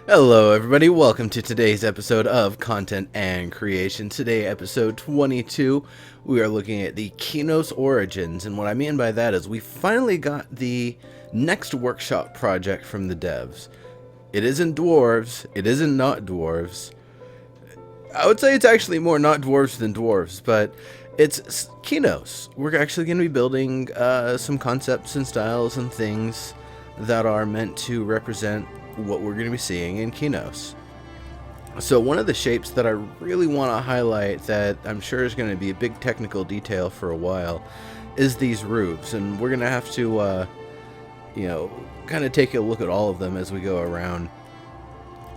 Hello, everybody. Welcome to today's episode of Content and Creation. Today, episode 22, we are looking at the Qeynos origins. And what I mean by that is we finally got the next workshop project from the devs. It isn't dwarves. It isn't not dwarves. I would say it's actually more not dwarves than dwarves, but it's Qeynos. We're actually going to be building some concepts and styles and things that are meant to represent what we're going to be seeing in Qeynos. So one of the shapes that I really want to highlight that I'm sure is going to be a big technical detail for a while is these roofs, and we're going to have to kind of take a look at all of them as we go around.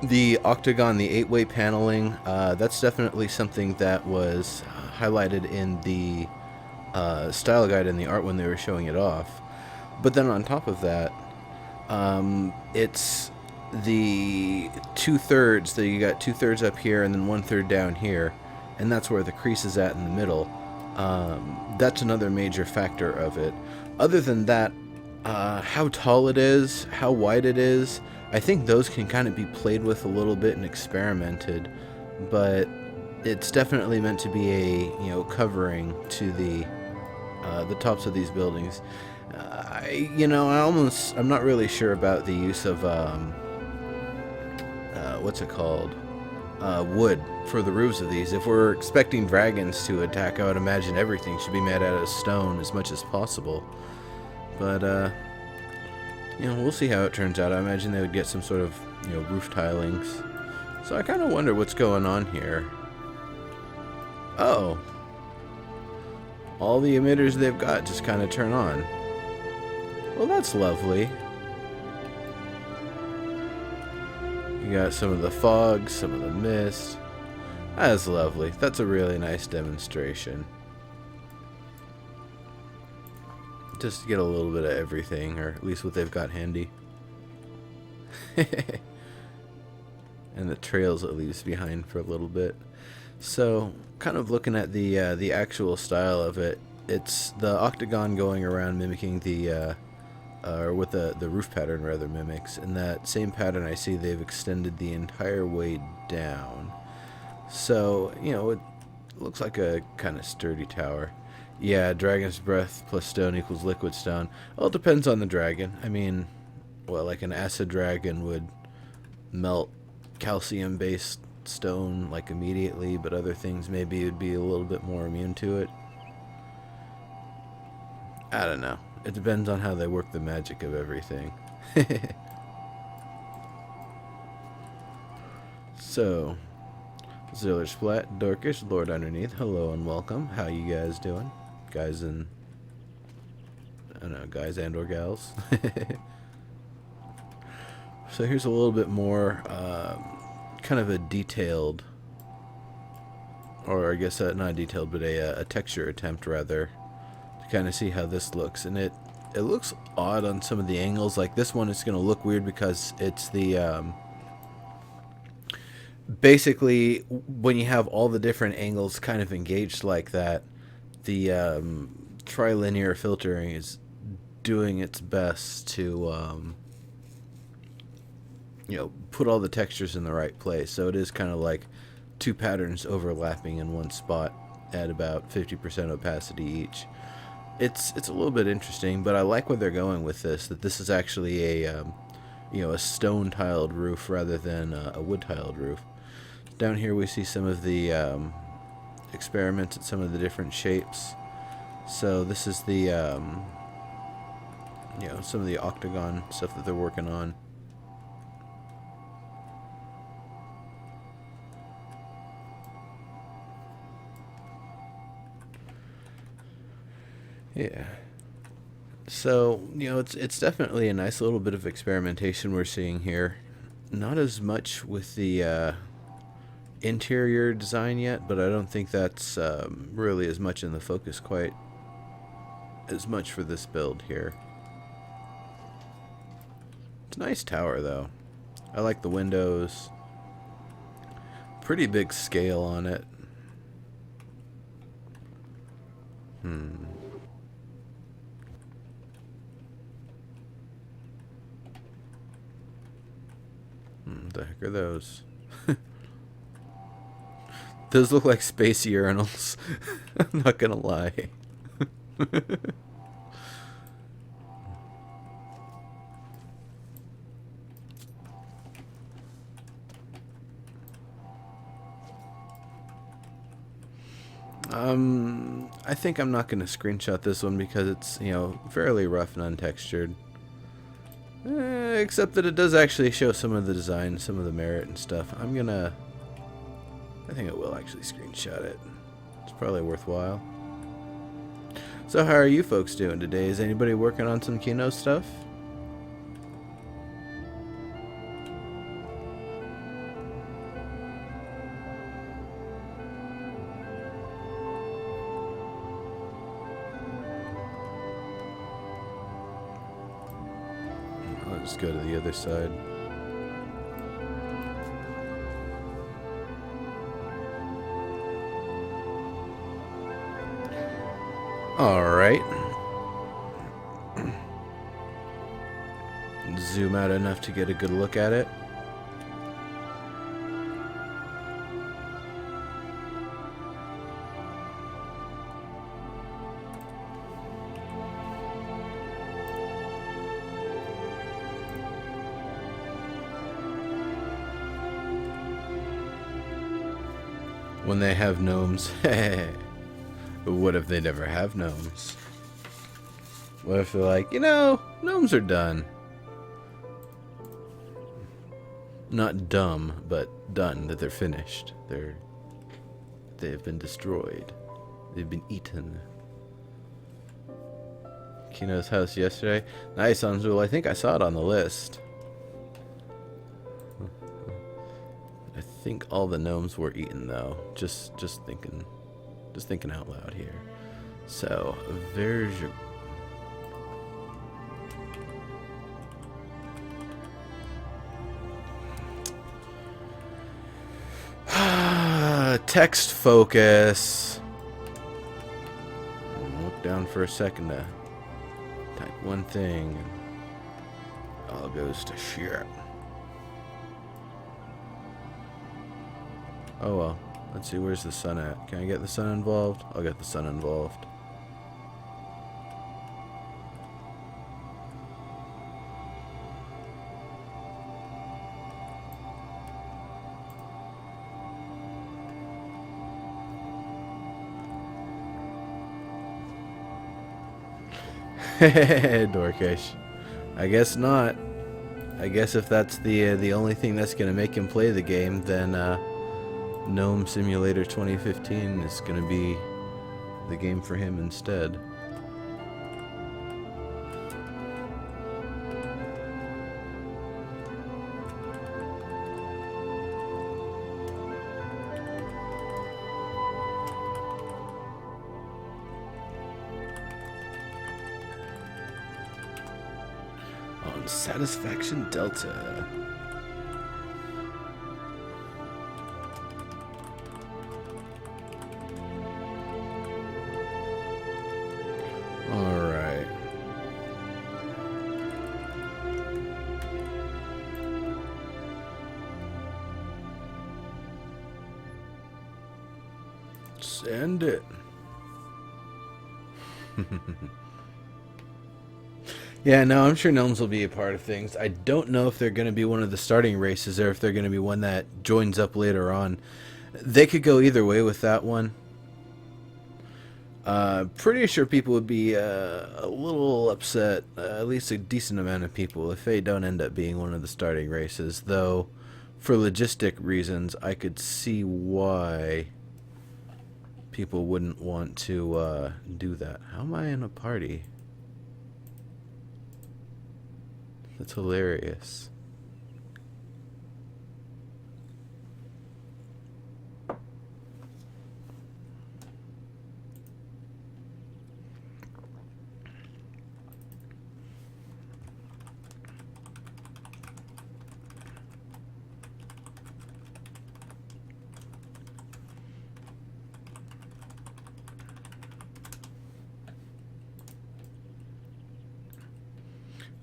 The octagon, the 8-way paneling, that's definitely something that was highlighted in the style guide and the art when they were showing it off. But then on top of that, it's the 2/3, that you got 2/3 up here and then 1/3 down here, and that's where the crease is at in the middle. That's another major factor of it. Other than that, how tall it is, how wide it is, I think those can kind of be played with a little bit and experimented, but it's definitely meant to be a covering to the tops of these buildings. I'm not really sure about the use of what's it called? Wood for the roofs of these. If we're expecting dragons to attack, I would imagine everything should be made out of stone as much as possible. But we'll see how it turns out. I imagine they would get some sort of roof tilings. So I kind of wonder what's going on here. Oh, all the emitters they've got just kind of turn on. Well, that's lovely. You got some of the fog, some of the mist. That's lovely. That's a really nice demonstration. Just to get a little bit of everything, or at least what they've got handy. And the trails it leaves behind for a little bit. So, kind of looking at the actual style of it, it's the octagon going around mimicking the or what the roof pattern rather mimics. In that same pattern, I see they've extended the entire way down. So, it looks like a kind of sturdy tower. Yeah, dragon's breath plus stone equals liquid stone. Well, it depends on the dragon. I mean, like an acid dragon would melt calcium-based stone like immediately, but other things maybe would be a little bit more immune to it. I don't know. It depends on how they work the magic of everything. So, Ziller Splat, Dorkish, Lord Underneath, hello and welcome. How you guys doing? Guys and... I don't know, guys and or gals. So here's a little bit more, kind of a detailed, or I guess not detailed, but a texture attempt rather, to kind of see how this looks. And it looks odd on some of the angles. Like this one is going to look weird because it's the basically when you have all the different angles kind of engaged like that, the trilinear filtering is doing its best to put all the textures in the right place. So it is kind of like two patterns overlapping in one spot at about 50% opacity each. It's a little bit interesting, but I like where they're going with this. That this is actually a stone tiled roof rather than a wood tiled roof. Down here we see some of the experiments at some of the different shapes. So this is the some of the octagon stuff that they're working on. Yeah. So, it's definitely a nice little bit of experimentation we're seeing here. Not as much with the interior design yet, but I don't think that's really as much in the focus quite as much for this build here. It's a nice tower, though. I like the windows. Pretty big scale on it. What the heck are those? Those look like space urinals. I'm not gonna lie. I think I'm not going to screenshot this one because it's, you know, fairly rough and untextured. Except that it does actually show some of the design, some of the merit and stuff. I think I will actually screenshot it. It's probably worthwhile. So how are you folks doing today? Is anybody working on some Qeynos stuff? I'll just go to the other side. Alright. Zoom out enough to get a good look at it. When they have gnomes. What if they never have gnomes? What if they're like, you know, gnomes are done. Not dumb, but done, that they're finished. They've been destroyed. They've been eaten. Qeynos house yesterday. Nice, Anzul. I think I saw it on the list. I think all the gnomes were eaten though. Just thinking out loud here. So, there's your text focus. Look down for a second to type one thing and all goes to shit. Oh well. Let's see, where's the sun at? Can I get the sun involved? I'll get the sun involved. Dorkish. I guess not. I guess if that's the only thing that's gonna make him play the game, then Gnome Simulator 2015 is gonna be the game for him instead. On Satisfaction Delta. Alright. Send it. Yeah, no, I'm sure gnomes will be a part of things. I don't know if they're going to be one of the starting races or if they're going to be one that joins up later on. They could go either way with that one. Pretty sure people would be a little upset, at least a decent amount of people, if they don't end up being one of the starting races. Though, for logistic reasons, I could see why people wouldn't want to do that. How am I in a party? That's hilarious.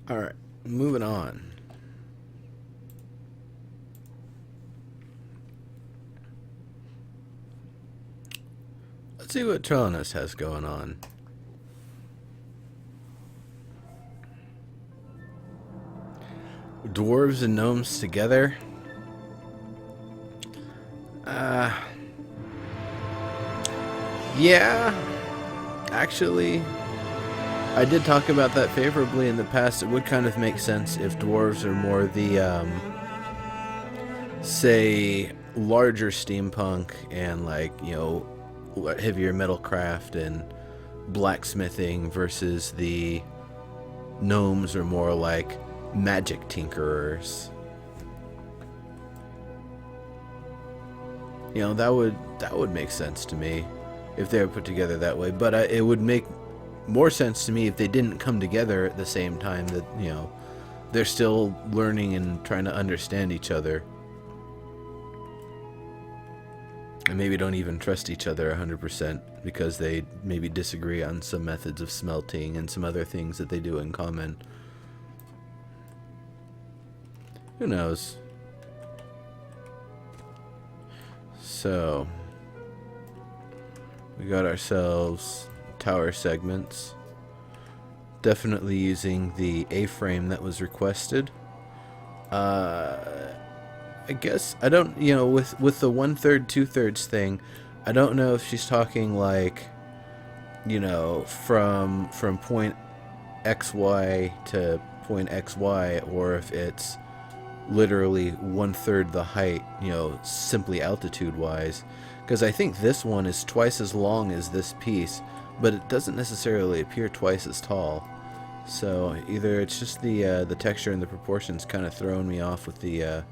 All right. Moving on. Let's see what Qeynos has going on. Dwarves and gnomes together. Yeah, actually, I did talk about that favorably in the past. It would kind of make sense if dwarves are more the, say, larger steampunk and, like, you know, heavier metalcraft and blacksmithing versus the gnomes are more like magic tinkerers. You know, that would make sense to me if they were put together that way. But it would make more sense to me if they didn't come together at the same time, that, you know, they're still learning and trying to understand each other. And maybe don't even trust each other 100% because they maybe disagree on some methods of smelting and some other things that they do in common. Who knows? So, we got ourselves tower segments. Definitely using the A-frame that was requested. I guess, I don't, you know, with the 1/3, 2/3 thing, I don't know if she's talking like, you know, from point XY to point XY, or if it's literally 1/3 the height, you know, simply altitude-wise. Because I think this one is twice as long as this piece, but it doesn't necessarily appear twice as tall. So either it's just the texture and the proportions kind of throwing me off with the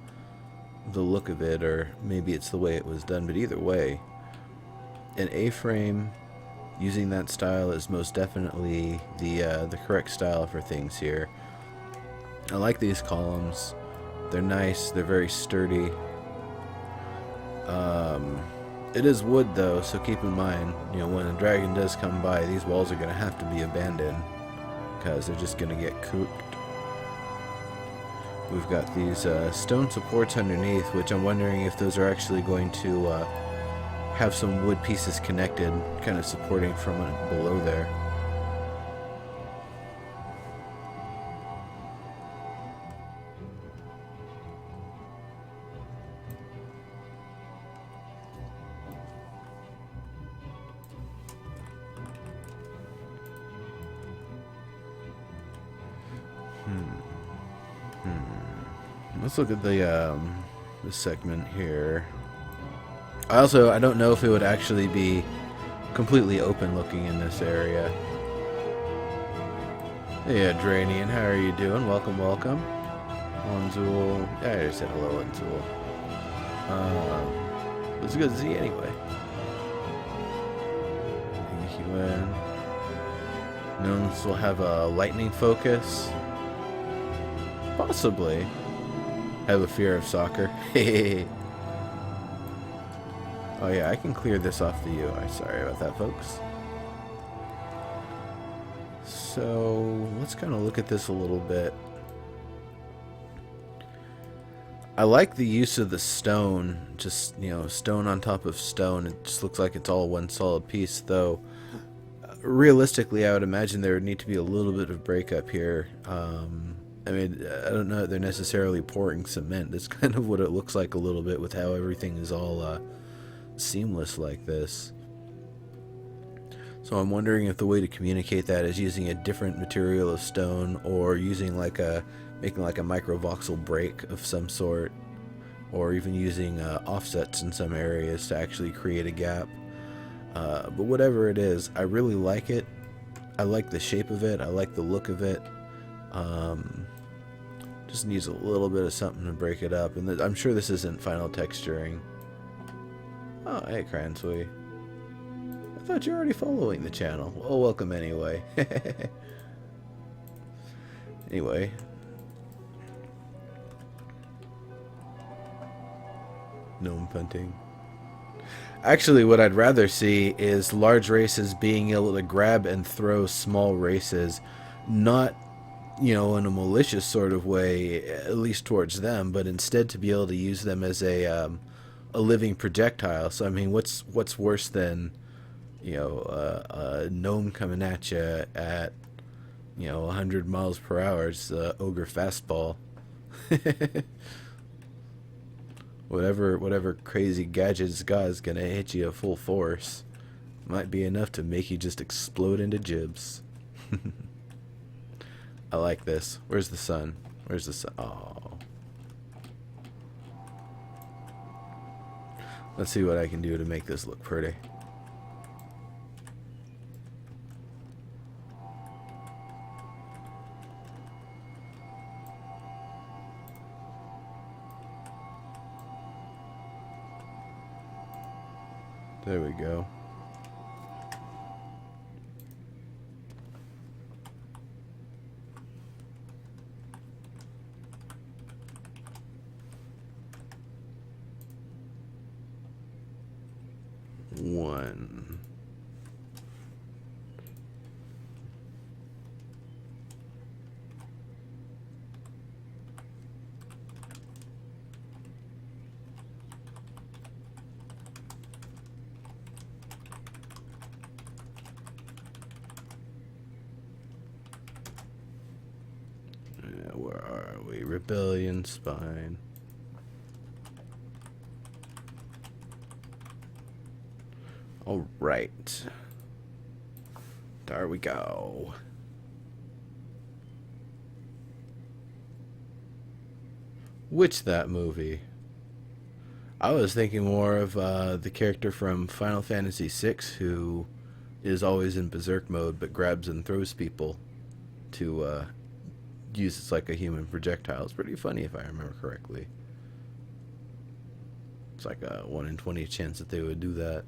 look of it, or maybe it's the way it was done. But either way, an A-frame using that style is most definitely the correct style for things here. I like these columns. They're nice. They're very sturdy. It is wood though, so keep in mind, you know, when a dragon does come by, these walls are going to have to be abandoned because they're just going to get cooked. We've got these stone supports underneath, which I'm wondering if those are actually going to have some wood pieces connected, kind of supporting from it below there. Let's look at the segment here. I don't know if it would actually be completely open looking in this area. Yeah, Drainian, how are you doing? Welcome, welcome. Onzul. Yeah, I already said hello, Onzul. It's good to see you anyway. Gnomes will have a lightning focus. Possibly. Have a fear of soccer. Oh yeah, I can clear this off the UI. Sorry about that, folks. So let's kind of look at this a little bit. I like the use of the stone, just, you know, stone on top of stone. It just looks like it's all one solid piece, though realistically I would imagine there would need to be a little bit of breakup here. I mean, I don't know that they're necessarily pouring cement. That's kind of what it looks like a little bit with how everything is all seamless like this. So I'm wondering if the way to communicate that is using a different material of stone, or using like making like a microvoxel break of some sort, or even using offsets in some areas to actually create a gap. But whatever it is, I really like it. I like the shape of it. I like the look of it. Just needs a little bit of something to break it up, and I'm sure this isn't final texturing. Oh, hey, Cranswee. I thought you were already following the channel. Well, welcome anyway. Anyway. Gnome punting. Actually, what I'd rather see is large races being able to grab and throw small races, not, you know, in a malicious sort of way, at least towards them, but instead to be able to use them as a living projectile. So I mean, what's worse than, a gnome coming at you at 100 miles per hour. It's the ogre fastball. Whatever crazy gadget it's got is gonna hit you at full force. Might be enough to make you just explode into gibs. I like this. Where's the sun? Where's the sun? Oh. Let's see what I can do to make this look pretty. There we go. One. Where are we? Rebellion, spine. All right. There we go. Which that movie? I was thinking more of the character from Final Fantasy VI who is always in berserk mode but grabs and throws people to use it like a human projectile. It's pretty funny if I remember correctly. It's like a 1 in 20 chance that they would do that.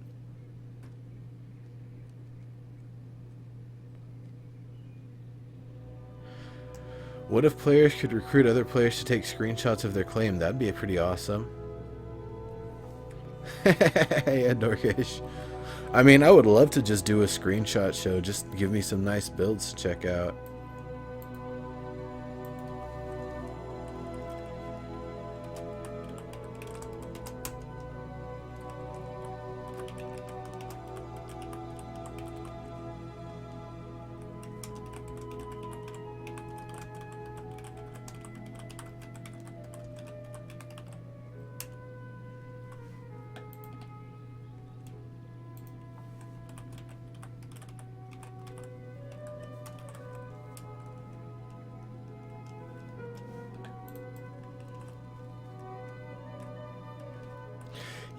What if players could recruit other players to take screenshots of their claim? That'd be pretty awesome. Yeah, Dorkish. I mean, I would love to just do a screenshot show. Just give me some nice builds to check out.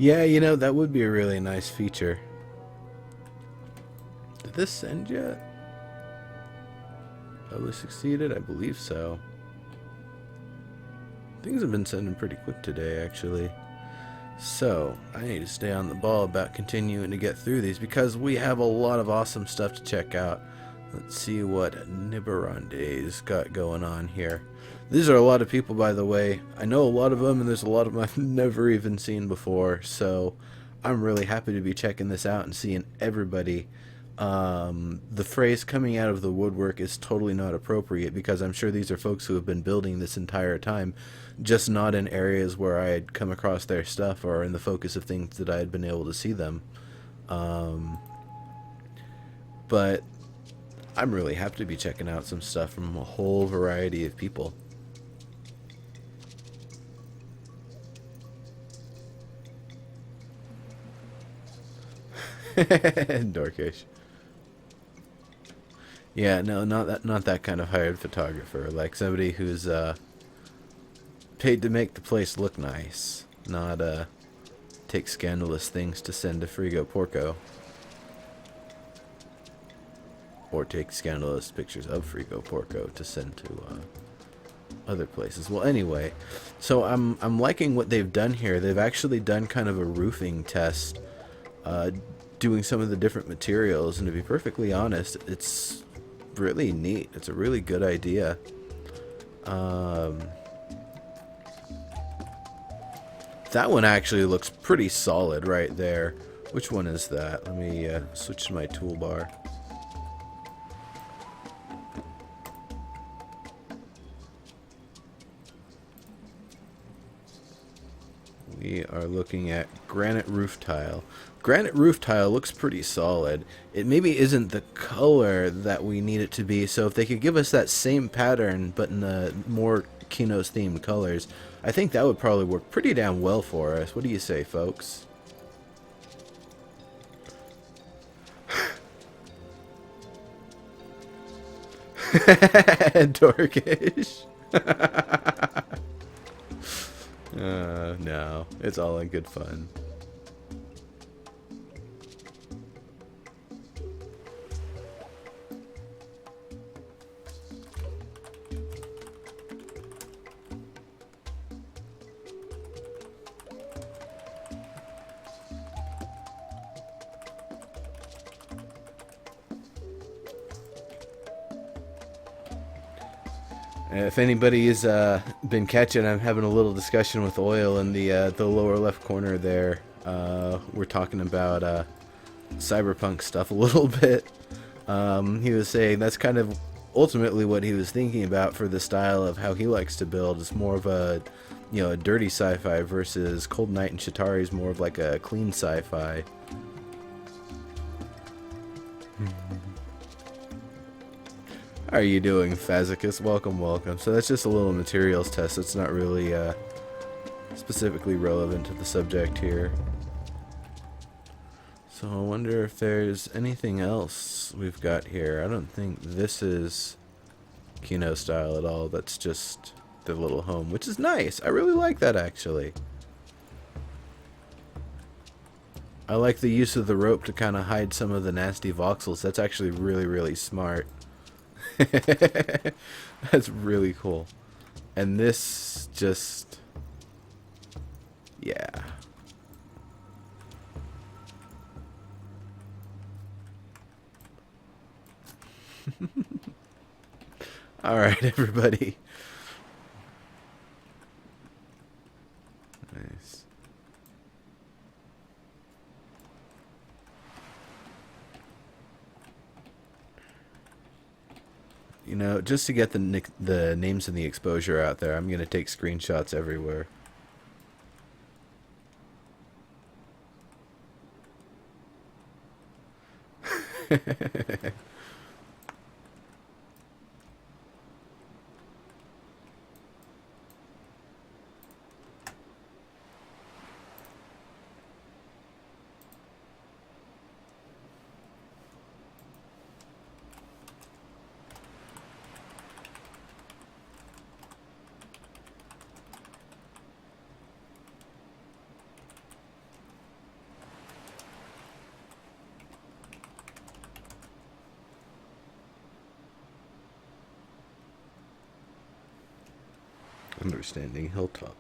Yeah, that would be a really nice feature. Did this send yet? Totally succeeded? I believe so. Things have been sending pretty quick today, actually. So, I need to stay on the ball about continuing to get through these because we have a lot of awesome stuff to check out. Let's see what Nibirande's got going on here. These are a lot of people, by the way. I know a lot of them, and there's a lot of them I've never even seen before. So I'm really happy to be checking this out and seeing everybody. The phrase coming out of the woodwork is totally not appropriate because I'm sure these are folks who have been building this entire time, just not in areas where I had come across their stuff or in the focus of things that I had been able to see them. But I'm really happy to be checking out some stuff from a whole variety of people. Dorkish. Yeah, no, not that kind of hired photographer. Like somebody who's paid to make the place look nice, not take scandalous things to send to Frigo Porco. Or take scandalous pictures of Frigo Porco to send to other places. Well, anyway, so I'm liking what they've done here. They've actually done kind of a roofing test, doing some of the different materials, and to be perfectly honest, it's really neat. It's a really good idea. That one actually looks pretty solid right there. Which one is that? Let me switch to my toolbar. We are looking at granite roof tile. Granite roof tile looks pretty solid. It maybe isn't the color that we need it to be, so if they could give us that same pattern but in the more Qeynos themed colors, I think that would probably work pretty damn well for us. What do you say, folks? Dorkish. No, it's all in good fun. If anybody's been catching, I'm having a little discussion with Oil in the lower left corner there. We're talking about cyberpunk stuff a little bit. He was saying that's kind of ultimately what he was thinking about for the style of how he likes to build. It's more of a, you know, a dirty sci-fi versus Cold Knight and Shatari is more of like a clean sci-fi. How are you doing, Phasicus? Welcome, welcome. So that's just a little materials test. It's not really specifically relevant to the subject here. So I wonder if there's anything else we've got here. I don't think this is Qeynos style at all. That's just their little home, which is nice. I really like that, actually. I like the use of the rope to kind of hide some of the nasty voxels. That's actually really, really smart. That's really cool. And this just, yeah. All right, everybody. Nice. You know, just to get the names and the exposure out there, I'm going to take screenshots everywhere. Understanding Hilltop.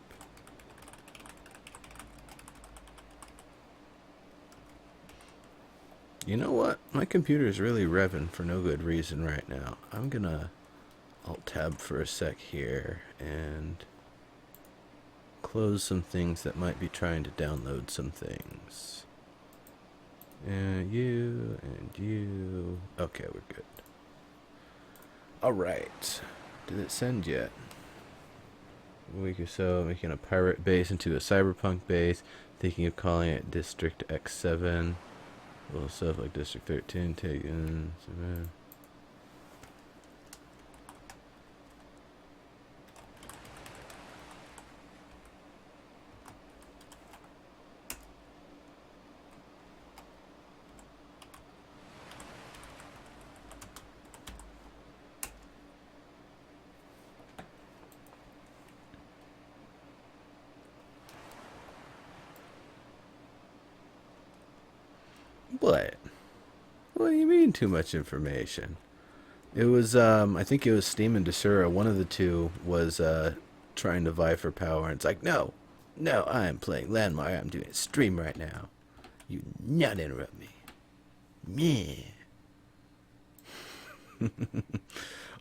You know what? My computer's really revving for no good reason right now. I'm gonna Alt-Tab for a sec here and close some things that might be trying to download some things. And you, and you. Okay, we're good. Alright. Did it send yet? A week or so, making a pirate base into a cyberpunk base, thinking of calling it District X7. A little stuff like District 13, taken. What? What do you mean too much information? It was, I think it was Steam and Desura. One of the two was, trying to vie for power. And it's like, no, I am playing Landmark. I'm doing a stream right now. You not interrupt me. Meh.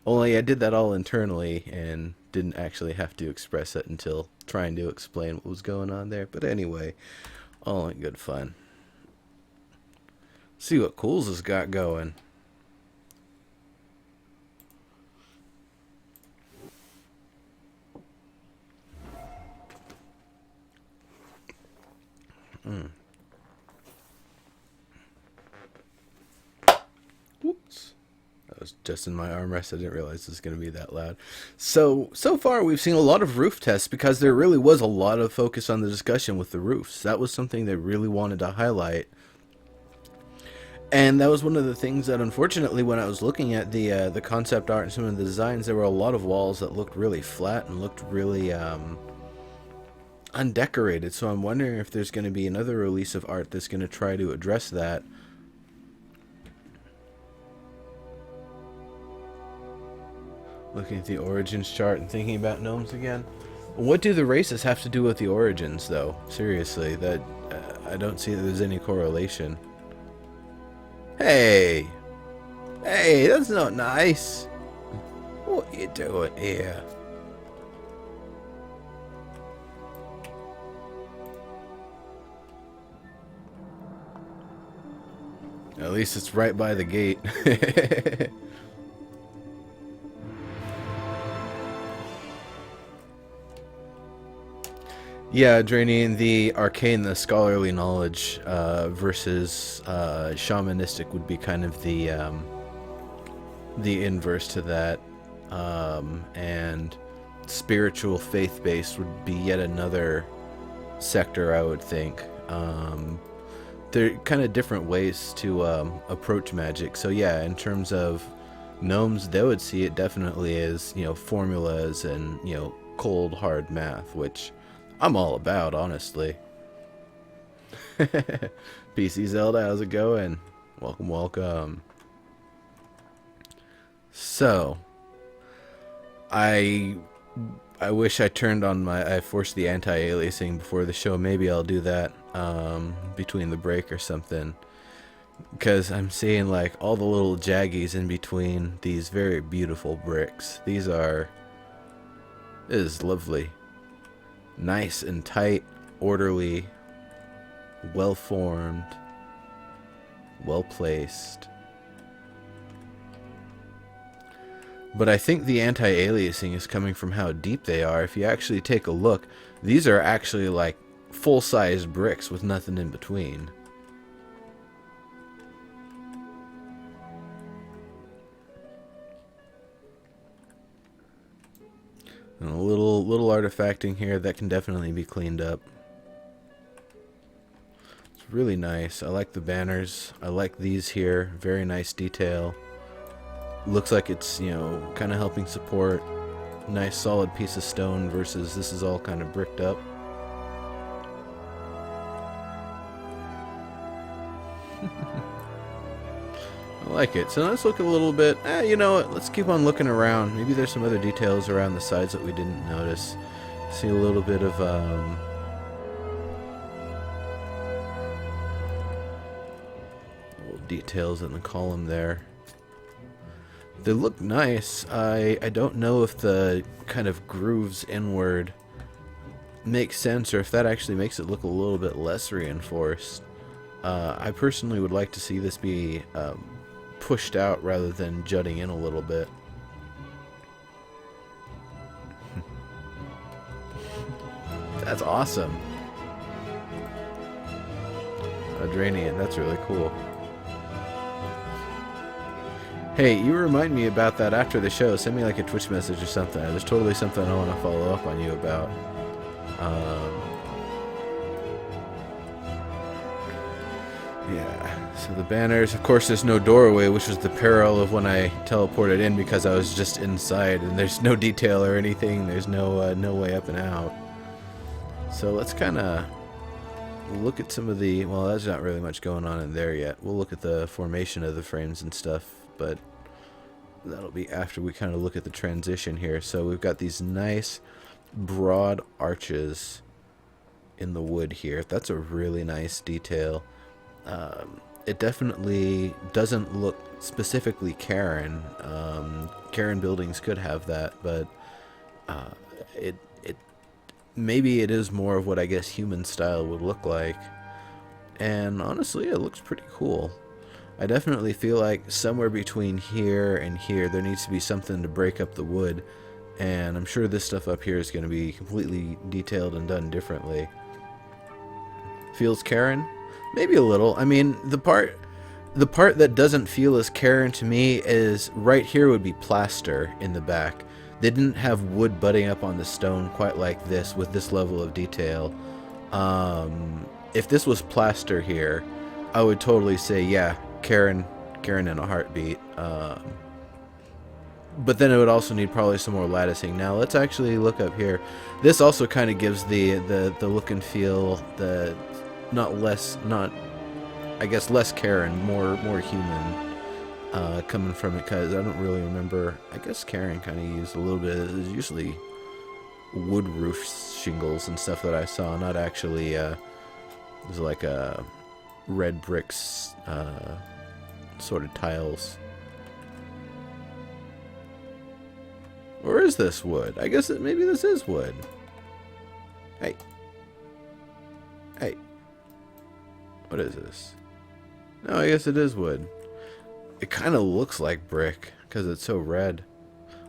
Only I did that all internally and didn't actually have to express it until trying to explain what was going on there. But anyway, all in good fun. See what Cools has got going. adjusting my armrest. I didn't realize it was going to be that loud. So far we've seen a lot of roof tests because there really was a lot of focus on the discussion with the roofs. That was something they really wanted to highlight. And that was one of the things that, unfortunately, when I was looking at the concept art and some of the designs, there were a lot of walls that looked really flat and looked really undecorated. So I'm wondering if there's going to be another release of art that's going to try to address that. Looking at the origins chart and thinking about gnomes again. What do the races have to do with the origins, though? Seriously, that I don't see that there's any correlation. Hey! Hey, that's not nice! What you doing here? At least it's right by the gate. Yeah, draining the arcane, the scholarly knowledge versus shamanistic would be kind of the inverse to that, and spiritual faith-based would be yet another sector, I would think. They're kind of different ways to approach magic. So yeah, in terms of gnomes, they would see it definitely as, you know, formulas and, you know, cold hard math, which I'm all about, honestly. PC Zelda, how's it going? Welcome, welcome. So, I wish I turned on I forced the anti-aliasing before the show. Maybe I'll do that between the break or something. Because I'm seeing like all the little jaggies in between these very beautiful bricks. This is lovely. Nice and tight, orderly, well-formed, well-placed. But I think the anti-aliasing is coming from how deep they are. If you actually take a look, these are actually like full-sized bricks with nothing in between. And a little artifacting here that can definitely be cleaned up. It's really nice. I like the banners. I like these here. Very nice detail. Looks like it's, you know, kind of helping support. Nice solid piece of stone versus this is all kind of bricked up. I like it. So let's look a little bit. You know what? Let's keep on looking around. Maybe there's some other details around the sides that we didn't notice. See a little bit of little details in the column there. They look nice. I don't know if the kind of grooves inward make sense or if that actually makes it look a little bit less reinforced. I personally would like to see this be pushed out rather than jutting in a little bit. That's awesome. Hydranian, that's really cool. Hey, you remind me about that after the show. Send me like a Twitch message or something. There's totally something I want to follow up on you about. Yeah, so the banners, of course there's no doorway, which was the peril of when I teleported in because I was just inside and there's no detail or anything. There's no way up and out. So let's kind of look at some of the, well, there's not really much going on in there yet. We'll look at the formation of the frames and stuff, but that'll be after we kind of look at the transition here. So we've got these nice broad arches in the wood here. That's a really nice detail. It definitely doesn't look specifically Karen. Karen buildings could have that, but it maybe it is more of what I guess human style would look like. And honestly, it looks pretty cool. I definitely feel like somewhere between here and here there needs to be something to break up the wood, and I'm sure this stuff up here is going to be completely detailed and done differently. Feels Karen? Maybe a little. I mean, the part The part that doesn't feel as Karen to me is right here would be plaster in the back. They didn't have wood butting up on the stone quite like this with this level of detail. If this was plaster here, I would totally say, yeah, Karen in a heartbeat. But then it would also need probably some more latticing. Now let's actually look up here. This also kind of gives the look and feel, the less Karen, more human coming from it, because I don't really remember. I guess Karen kind of used a little bit. It's usually wood roof shingles and stuff that I saw, not actually it was like red bricks sort of tiles. Or is this wood? I guess maybe this is wood. Hey. What is this? No, I guess it is wood. It kind of looks like brick because it's so red.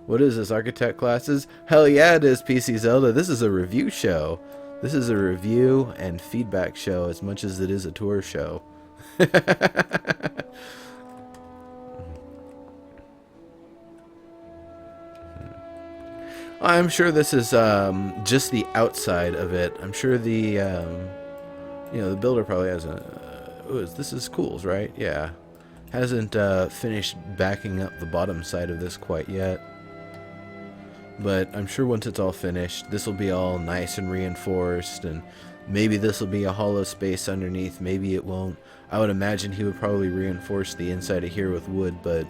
What is this, architect classes? Hell yeah, it is, PC Zelda. This is a review show. This is a review and feedback show as much as it is a tour show. I'm sure this is just the outside of it. I'm sure the the builder probably hasn't. This is Cools, right? Yeah, hasn't finished backing up the bottom side of this quite yet. But I'm sure once it's all finished, this will be all nice and reinforced, and maybe this will be a hollow space underneath. Maybe it won't. I would imagine he would probably reinforce the inside of here with wood, but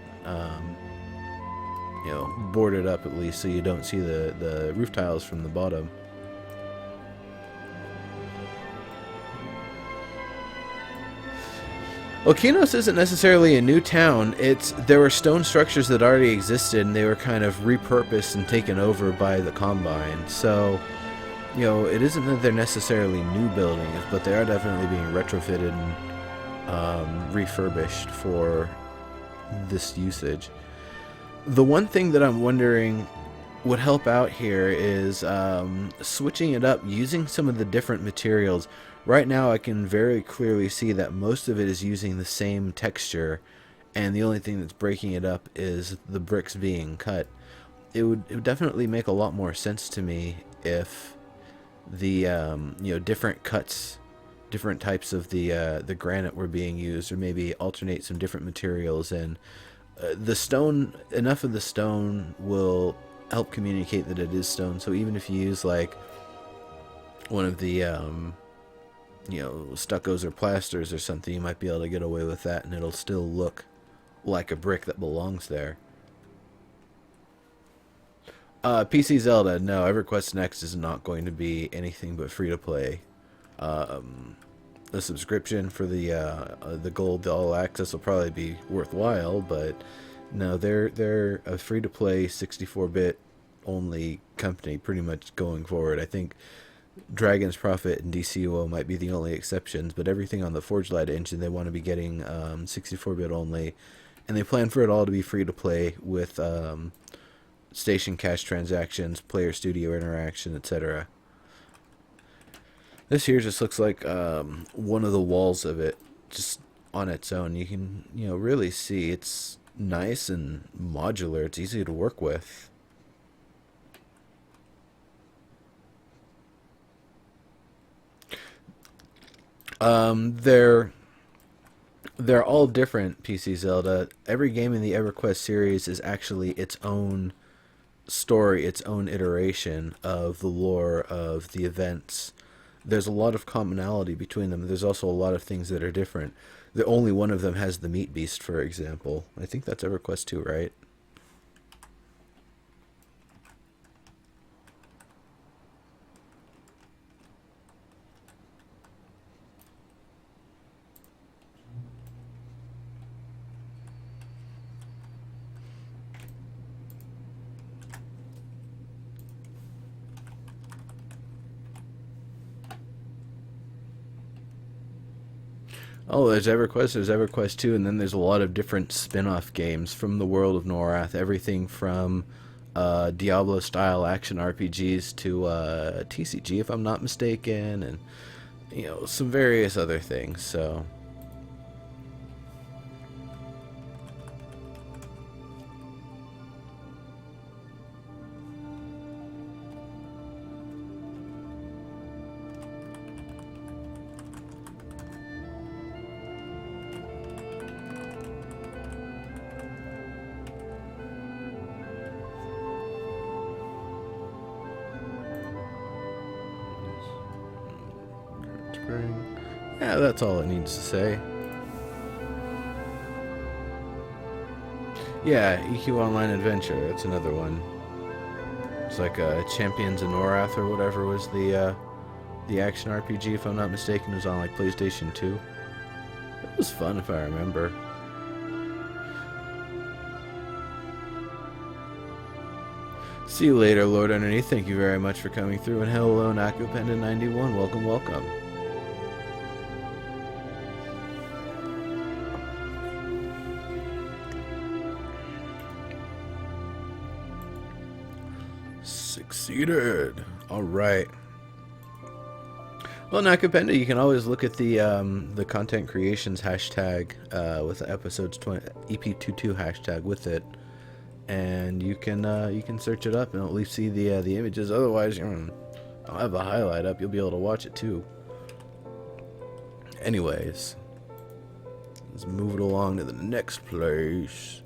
board it up at least so you don't see the roof tiles from the bottom. Well, Qeynos isn't necessarily a new town. There were stone structures that already existed, and they were kind of repurposed and taken over by the Combine. So, it isn't that they're necessarily new buildings, but they are definitely being retrofitted and refurbished for this usage. The one thing that I'm wondering would help out here is switching it up, using some of the different materials. Right now I can very clearly see that most of it is using the same texture, and the only thing that's breaking it up is the bricks being cut. It would definitely make a lot more sense to me if the different cuts, different types of the granite were being used, or maybe alternate some different materials. And the stone, enough of the stone will help communicate that it is stone. So even if you use like one of the stuccos or plasters or something, you might be able to get away with that, and it'll still look like a brick that belongs there. PC Zelda, no, EverQuest Next is not going to be anything but free to play. The subscription for the gold, the all access will probably be worthwhile, but no, they're a free to play 64-bit only company pretty much going forward. I think Dragon's Prophet and DCUO might be the only exceptions, but everything on the Forge Light engine they want to be getting 64-bit only, and they plan for it all to be free to play with station cash transactions, player studio interaction, etc. This here just looks like one of the walls of it, just on its own. You can really see it's nice and modular. It's easy to work with. They're all different, PC Zelda. Every game in the EverQuest series is actually its own story, its own iteration of the lore of the events. There's a lot of commonality between them. There's also a lot of things that are different. The only one of them has the meat beast, for example. I think that's EverQuest 2, right? Oh, there's EverQuest 2, and then there's a lot of different spin-off games from the world of Norath. Everything from Diablo-style action RPGs to TCG, if I'm not mistaken, and some various other things. So spring. Yeah, that's all it needs to say. Yeah, EQ Online Adventure. That's another one. It's like Champions of Norath or whatever was the action RPG, if I'm not mistaken. It was on like PlayStation 2. It was fun if I remember. See you later, Lord Underneath. Thank you very much for coming through. And hello, Nakupenda91. Welcome, welcome. Succeeded. All right. Well, Nakupenda, you can always look at the content creations hashtag with the episodes 20 EP22 hashtag with it, and you can search it up and at least see the images. Otherwise, I'll have a highlight up. You'll be able to watch it too. Anyways, let's move it along to the next place.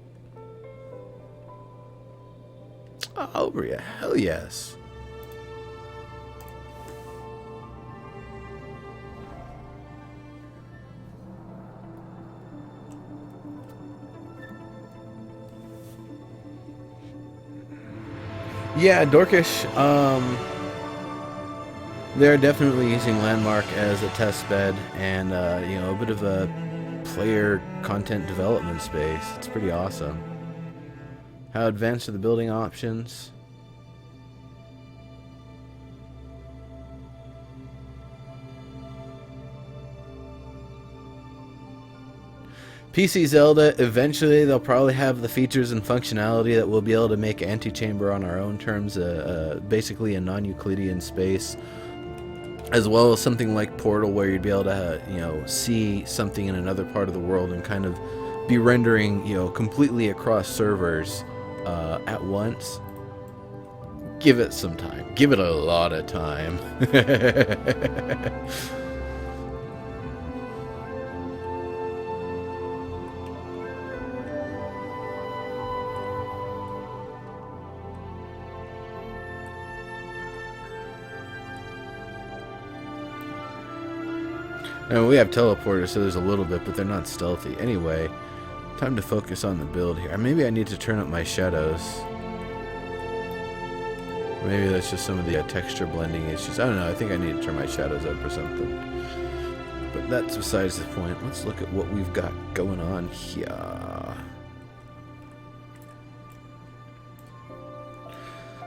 Oh, yeah, hell yes. Yeah, Dorkish, they're definitely using Landmark as a test bed and, a bit of a player content development space. It's pretty awesome. How advanced are the building options? PC Zelda, eventually they'll probably have the features and functionality that we'll be able to make Antechamber on our own terms, basically a non-Euclidean space, as well as something like Portal where you'd be able to, see something in another part of the world and kind of be rendering, completely across servers at once. Give it some time. Give it a lot of time. And we have teleporters, so there's a little bit, but they're not stealthy. Anyway, time to focus on the build here. Maybe I need to turn up my shadows. Maybe that's just some of the texture blending issues. I don't know. I think I need to turn my shadows up or something. But that's besides the point. Let's look at what we've got going on here.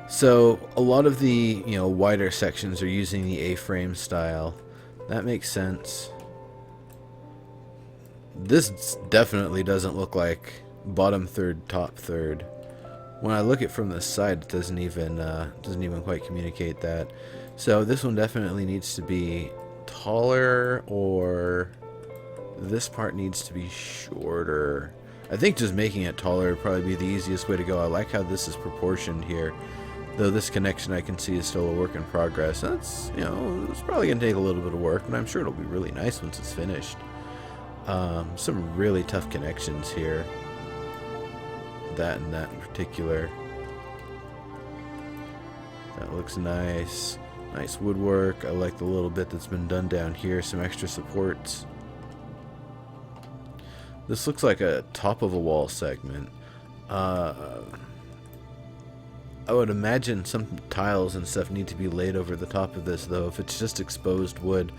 So a lot of the wider sections are using the A-frame style. That makes sense. This definitely doesn't look like bottom third, top third. When I look at it from the side, it doesn't even quite communicate that. So this one definitely needs to be taller, or this part needs to be shorter. I think just making it taller would probably be the easiest way to go. I like how this is proportioned here. Though this connection I can see is still a work in progress. That's, it's probably going to take a little bit of work, but I'm sure it'll be really nice once it's finished. Some really tough connections here. That and that in particular. That looks nice. Nice woodwork. I like the little bit that's been done down here. Some extra supports. This looks like a top of a wall segment. I would imagine some tiles and stuff need to be laid over the top of this, though. If it's just exposed wood,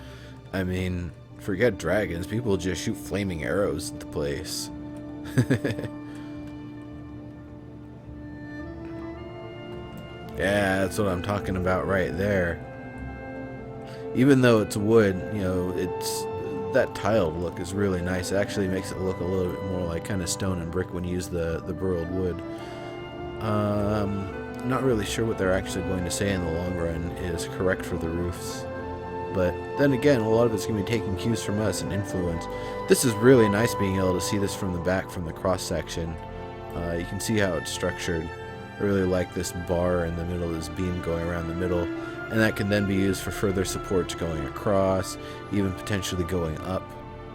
I mean, forget dragons. People just shoot flaming arrows at the place. Yeah, that's what I'm talking about right there. Even though it's wood, it's that tiled look is really nice. It actually makes it look a little bit more like kind of stone and brick when you use the burrowed wood. Not really sure what they're actually going to say in the long run is correct for the roofs. But then again, a lot of it's going to be taking cues from us and influence. This is really nice being able to see this from the back, from the cross section. You can see how it's structured. I really like this bar in the middle, this beam going around the middle. And that can then be used for further supports going across, even potentially going up,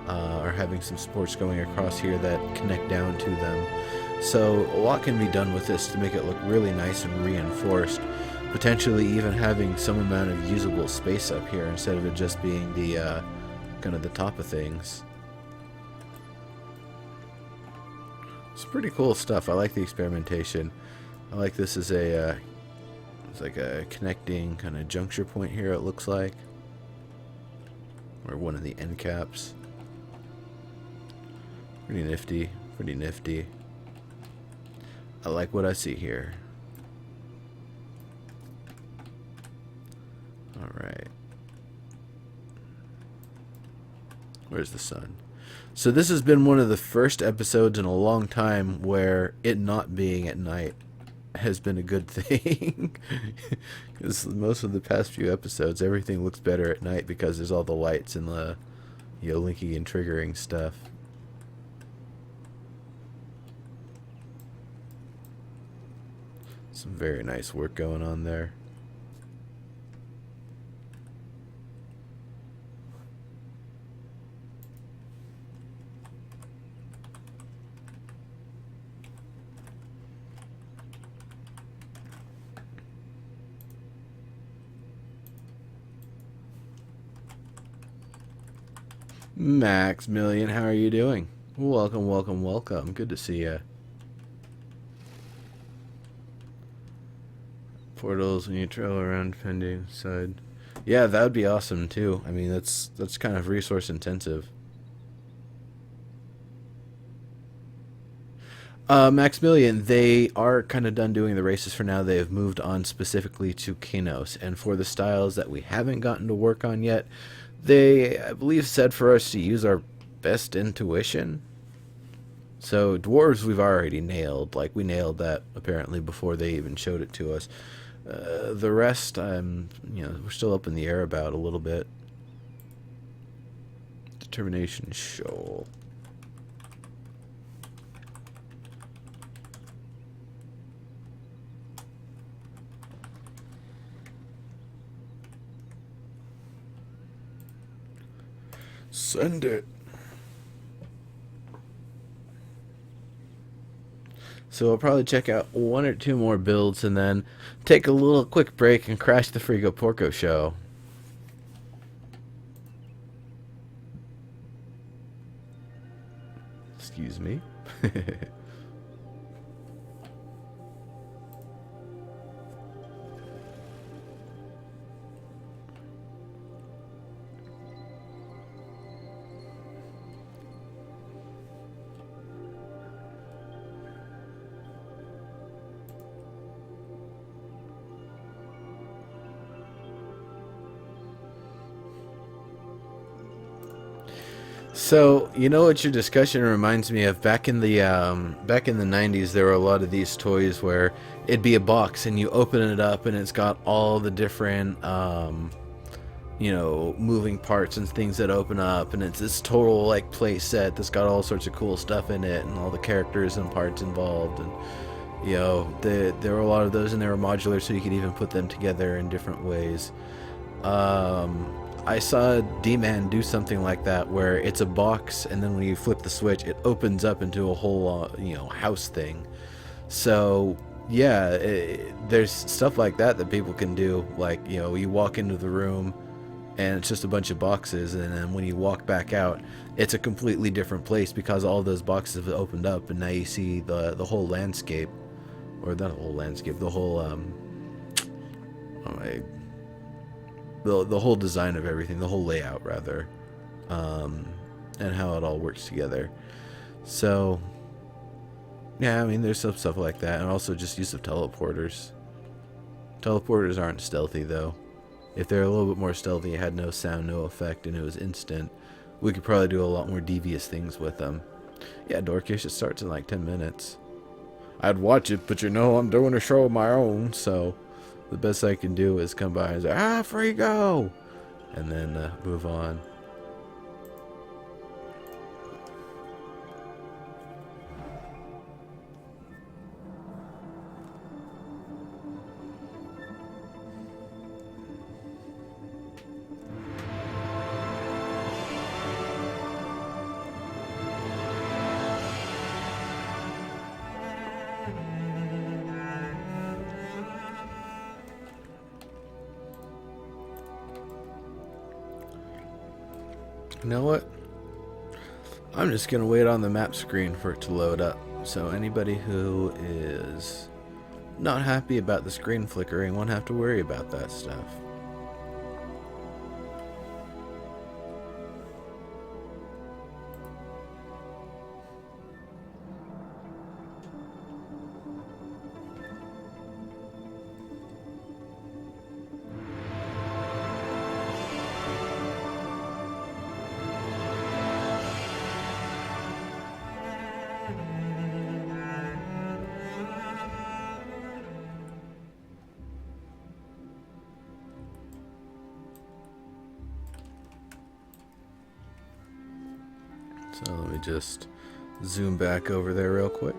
or having some supports going across here that connect down to them. So a lot can be done with this to make it look really nice and reinforced. Potentially even having some amount of usable space up here instead of it just being the kind of the top of things. It's pretty cool stuff. I like the experimentation. I like this as a it's like a connecting kind of juncture point here, it looks like, or one of the end caps. Pretty nifty, pretty nifty. I like what I see here. Alright. Where's the sun? So this has been one of the first episodes in a long time where it not being at night has been a good thing. Because most of the past few episodes, everything looks better at night because there's all the lights and the, you know, linking and triggering stuff. Some very nice work going on there. Maximilian, how are you doing? Welcome, welcome, welcome. Good to see you. Portals when you travel around pending side. Yeah, that would be awesome too. I mean, that's kind of resource intensive. Maximilian, they are kind of done doing the races for now. They have moved on specifically to Qeynos, and for the styles that we haven't gotten to work on yet, they, I believe, said for us to use our best intuition. So dwarves we've already nailed. Like, we nailed that apparently before they even showed it to us. The rest, you know, we're still up in the air about a little bit. Determination shoal. Send it. So we'll probably check out one or two more builds and then take a little quick break and crash the Frigo Porco show. Excuse me. So, you know what your discussion reminds me of? Back in the 90s, there were a lot of these toys where it'd be a box and you open it up and it's got all the different, you know, moving parts and things that open up, and it's this total, like, play set that's got all sorts of cool stuff in it and all the characters and parts involved, and, you know, there were a lot of those, and they were modular, so you could even put them together in different ways. I saw D-Man do something like that, where it's a box, and then when you flip the switch, it opens up into a whole, you know, house thing. So, yeah, there's stuff like that that people can do. Like, you know, you walk into the room, and it's just a bunch of boxes, and then when you walk back out, it's a completely different place because all those boxes have opened up, and now you see the whole landscape, or not the whole landscape, the whole, the whole design of everything, the whole layout rather, and how it all works together. So, yeah, I mean, there's some stuff like that, and also just use of teleporters. Teleporters aren't stealthy though. If they're a little bit more stealthy, had no sound, no effect, and it was instant, we could probably do a lot more devious things with them. Yeah, Dorkish, it starts in like 10 minutes. I'd watch it, but you know, I'm doing a show of my own, so the best I can do is come by and say, ah, free go! And then move on. You know what? I'm just going to wait on the map screen for it to load up. So anybody who is not happy about the screen flickering won't have to worry about that stuff. So let me just zoom back over there real quick.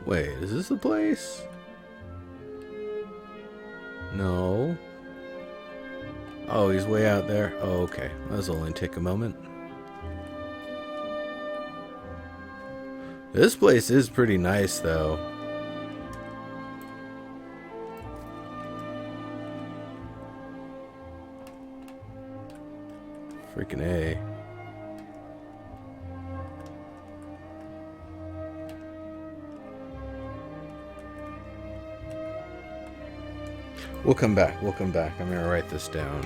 Wait, is this the place? No. Oh, he's way out there. Oh, okay. That'll only take a moment. This place is pretty nice, though. Freaking A. We'll come back. We'll come back. I'm gonna write this down.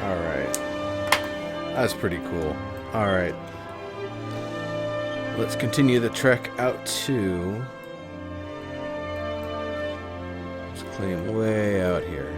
Alright. That's pretty cool. Alright. Let's continue the trek out to... Let's claim way out here.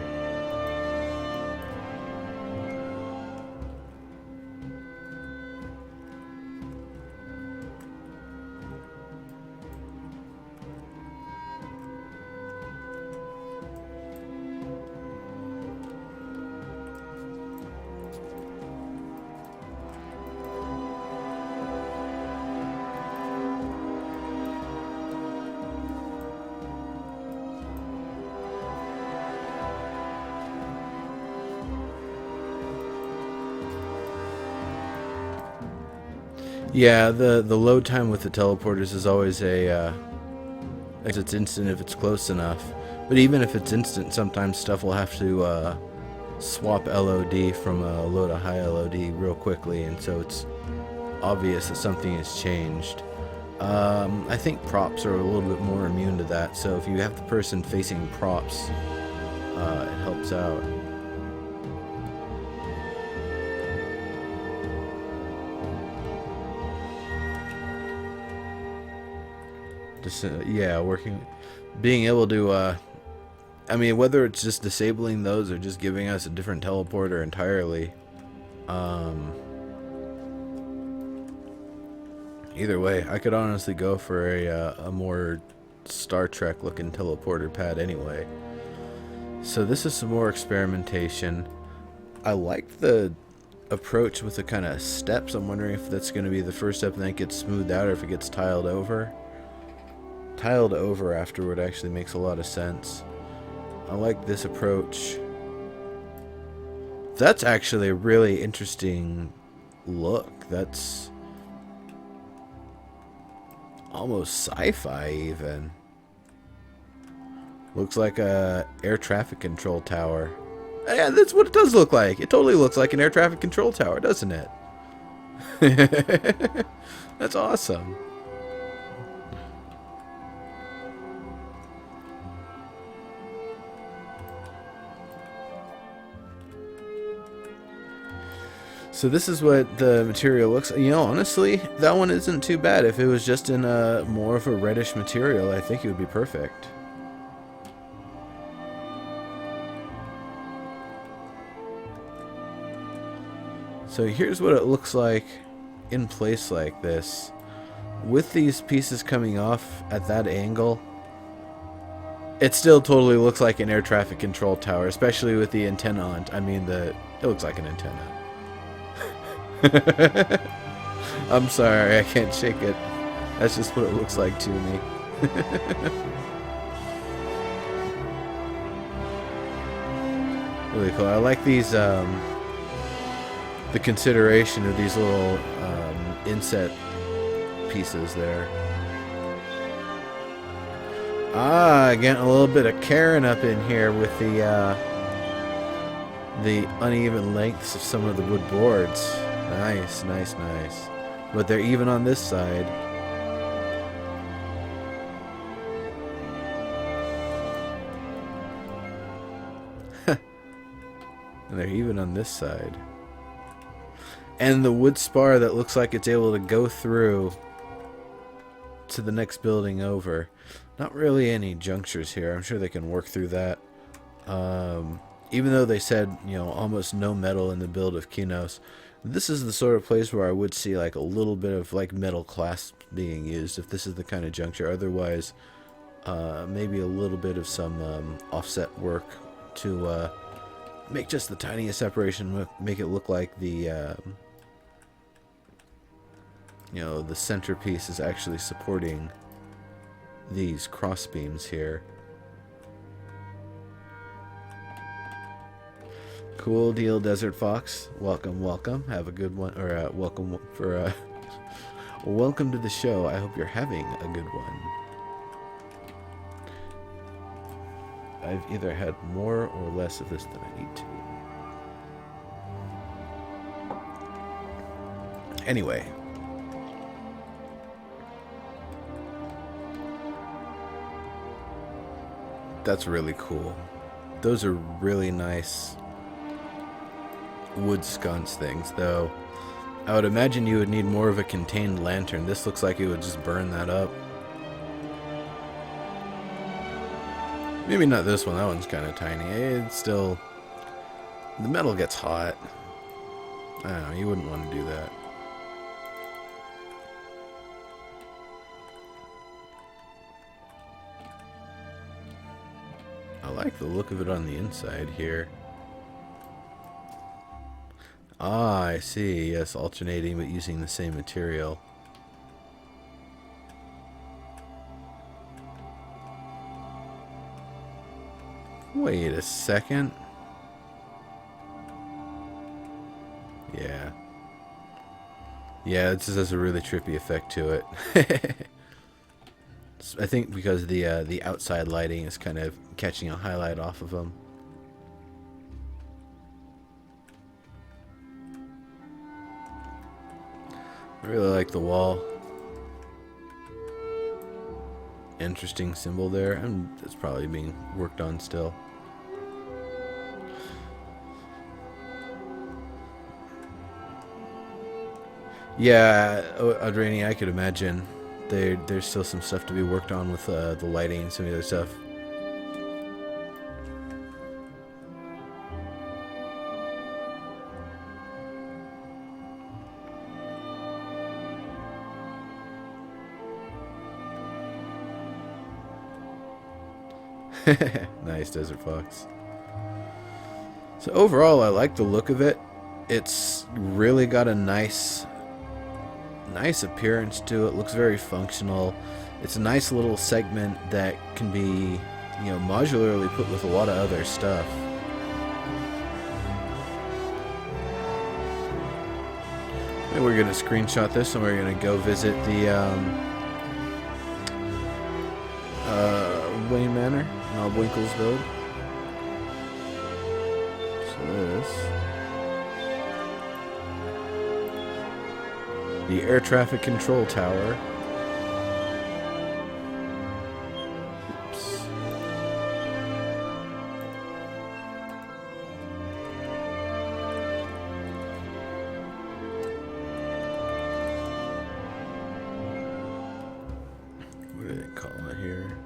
Yeah, the load time with the teleporters is always it's instant if it's close enough. But even if it's instant, sometimes stuff will have to swap LOD from a low to high LOD real quickly, and so it's obvious that something has changed. I think props are a little bit more immune to that, so if you have the person facing props, it helps out. Yeah, being able to, I mean, whether it's just disabling those or just giving us a different teleporter entirely, either way, I could honestly go for a more Star Trek looking teleporter pad anyway. So this is some more experimentation. I like the approach with the kind of steps. I'm wondering if that's going to be the first step and then it gets smoothed out, or if it gets tiled over. Tiled over afterward actually makes a lot of sense. I like this approach. That's actually a really interesting look. That's almost sci-fi even. Looks like a air traffic control tower. Yeah, that's what it does look like. It totally looks like an air traffic control tower, doesn't it? That's awesome. So this is what the material looks like. You know, honestly, that one isn't too bad. If it was just in a more of a reddish material, I think it would be perfect. So here's what it looks like in place like this. With these pieces coming off at that angle, It still totally looks like an air traffic control tower, especially with the antenna on. I mean, it looks like an antenna. I'm sorry, I can't shake it. That's just what it looks like to me. Really cool. I like these, the consideration of these little inset pieces there. Getting a little bit of Karen up in here with the uneven lengths of some of the wood boards. Nice, nice, nice. But they're even on this side. And they're even on this side. And the wood spar that looks like it's able to go through to the next building over. Not really any junctures here. I'm sure they can work through that. Even though they said, you know, almost no metal in the build of Qeynos, this is the sort of place where I would see like a little bit of like metal clasps being used if this is the kind of juncture. Otherwise, maybe a little bit of some offset work to make just the tiniest separation, make it look like the you know, the centerpiece is actually supporting these cross beams here. Cool deal, Desert Fox. Welcome, welcome. Have a good one, or welcome for welcome to the show. I hope you're having a good one. I've either had more or less of this than I need to. Anyway. That's really cool. Those are really nice wood sconce things, though. I would imagine you would need more of a contained lantern. This looks like it would just burn that up. Maybe not this one. That one's kind of tiny. It's still... the metal gets hot. I don't know. You wouldn't want to do that. I like the look of it on the inside here. Ah, I see. Yes, alternating but using the same material. Wait a second. Yeah. Yeah, it just has a really trippy effect to it. I think because the outside lighting is kind of catching a highlight off of them. I really like the wall. Interesting symbol there, and it's probably being worked on still. Yeah, Adrani, I could imagine. There's still some stuff to be worked on with the lighting and some of the other stuff. Nice, Desert Fox. So overall, I like the look of it. It's really got a nice appearance to it. Looks very functional. It's a nice little segment that can be, you know, modularly put with a lot of other stuff. And we're gonna screenshot this, and we're gonna go visit the Wayne Manor in Winklesville. So this. The air traffic control tower. Oops. What do they call it here?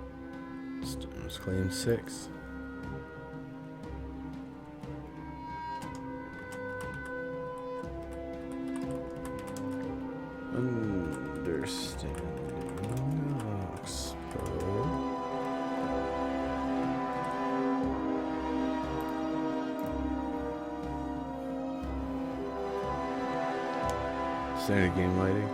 Stones Claim 6. Understanding Oxbow. standard game lighting.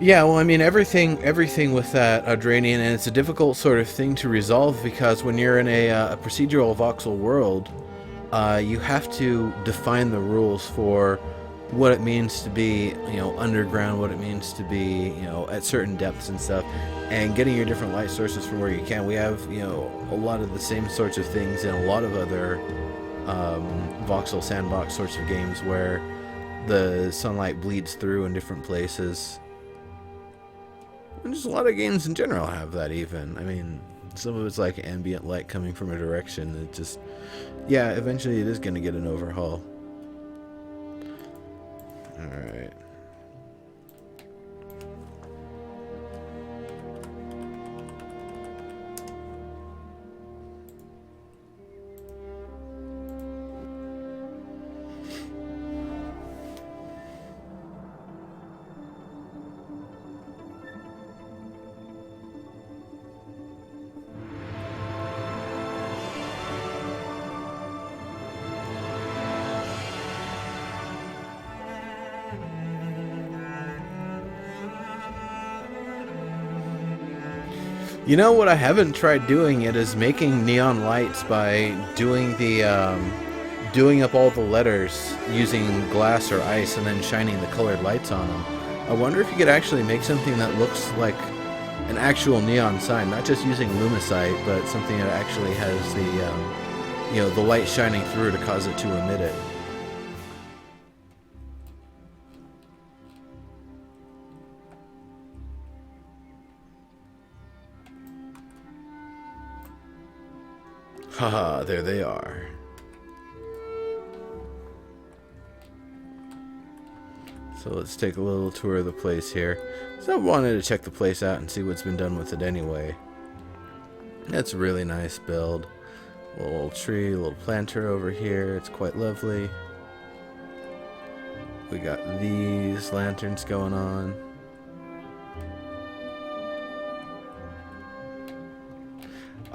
Yeah, well, I mean, everything with that Adrainian, and it's a difficult sort of thing to resolve because when you're in a procedural voxel world, you have to define the rules for what it means to be, underground, what it means to be, at certain depths and stuff, and getting your different light sources from where you can. We have, a lot of the same sorts of things in a lot of other voxel sandbox sorts of games where the sunlight bleeds through in different places. And just a lot of games in general have that even. I mean, some of it's like ambient light coming from a direction. It just, yeah, eventually it is going to get an overhaul. Alright. You know what I haven't tried doing yet is making neon lights by doing the doing up all the letters using glass or ice and then shining the colored lights on them. I wonder if you could actually make something that looks like an actual neon sign, not just using lumicite, but something that actually has the the light shining through to cause it to emit it. Haha, there they are. So let's take a little tour of the place here. So I wanted to check the place out and see what's been done with it anyway. That's a really nice build. A little tree, a little planter over here. It's quite lovely. We got these lanterns going on.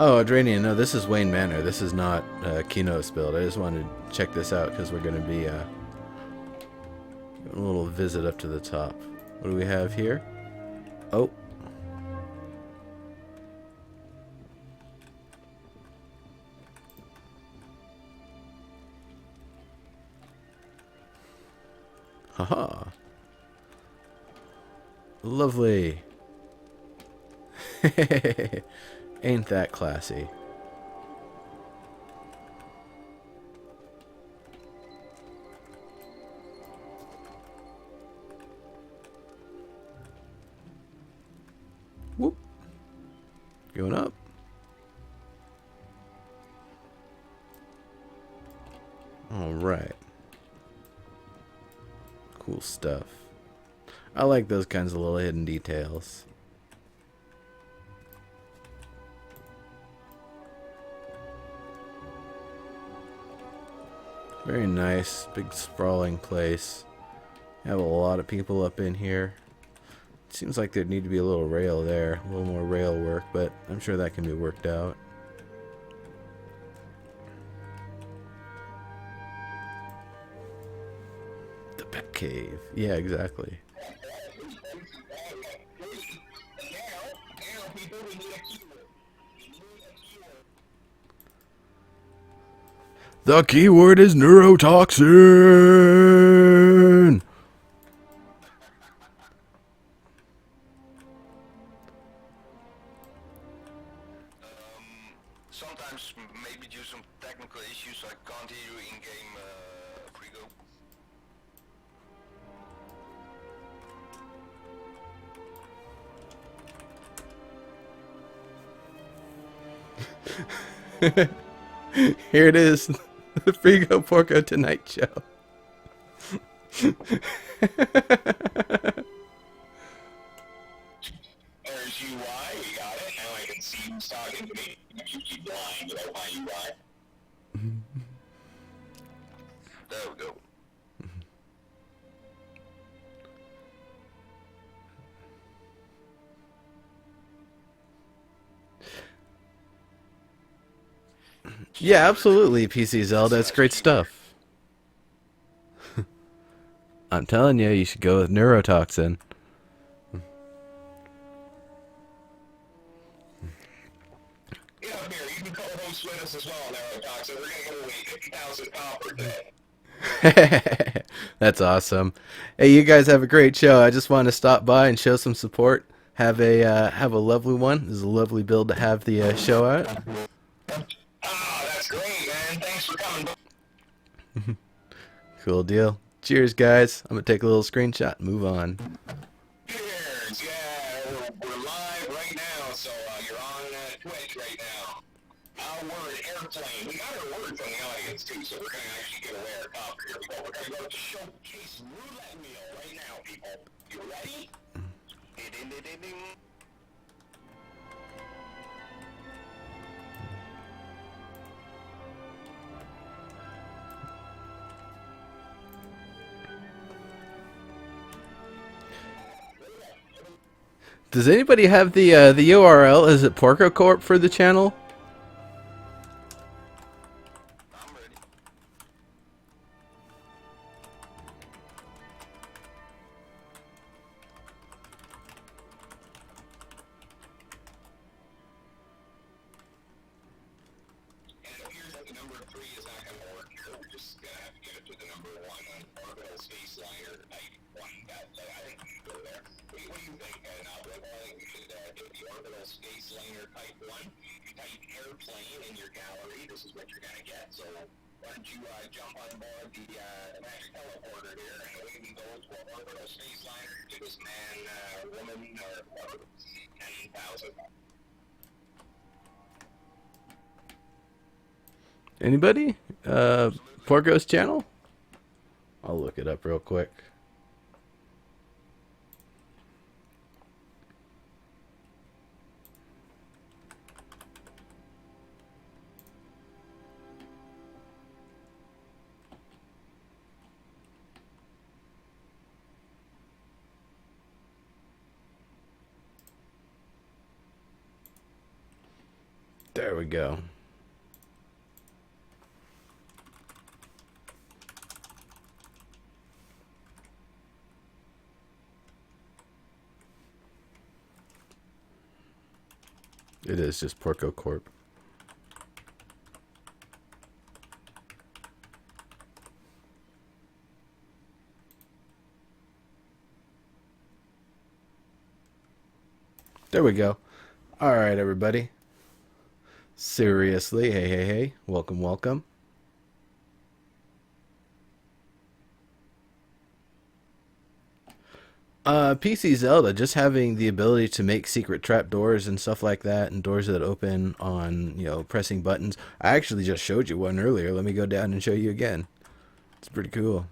Oh, Adrainian, no, this is Wayne Manor. This is not Qeynos build. I just wanted to check this out because we're going to be a little visit up to the top. What do we have here? Oh. Haha. Lovely. Ain't that classy? Whoop. Going up. All right. Cool stuff. I like those kinds of little hidden details. Very nice, big sprawling place. Have a lot of people up in here. It seems like there'd need to be a little rail there, a little more rail work, but I'm sure that can be worked out. The Bat Cave. Yeah, exactly. The keyword is neurotoxin! Sometimes, maybe due to some technical issues, I can't hear you in-game, Frigo. Here it is, the Frigo Porco Tonight Show. There's UI, you got it. Now I can see who's talking to me. You keep lying about my UI. There we go. Yeah, absolutely, PC Zelda. That's great stuff. I'm telling you, you should go with neurotoxin. Yeah, here, you can co-host with us as well, Neurotoxin. We're going to give away 50,000 copper today. That's awesome. Hey, you guys have a great show. I just want to stop by and show some support. Have a lovely one. This is a lovely build to have the show out. Ah, that's great, man. Thanks for coming. Cool deal. Cheers, guys. I'm gonna take a little screenshot and move on. Cheers. Yeah, we're live right now, so you're on Twitch right now. Our word, airplane. We got our word from the audience, too, so we're going to actually give away our copper. Here we go. We're going to go to Showcase Roulette Wheel right now, people. You ready? Ding, ding, ding, ding. Does anybody have the URL? Is it Porco Corp for the channel? I'm ready. And it appears that the number 3 is not going to work here. We're just going to have to get it to the number 1 on orbital space liner type 1. I think we should go there. What do you think, Noblet? I think we should get the orbital space liner type 1. You type airplane in your gallery. This is what you're going to get. So why don't you jump on board the magic teleporter here, and we can go to an orbital space liner to this man, woman, or whatever, 10,000. Anybody? Porco's channel? I'll look it up real quick. There we go. It is just Porco Corp. There we go. All right, everybody. Seriously, hey. Welcome, welcome. PC Zelda, just having the ability to make secret trap doors and stuff like that, and doors that open on, pressing buttons. I actually just showed you one earlier. Let me go down and show you again. It's pretty cool.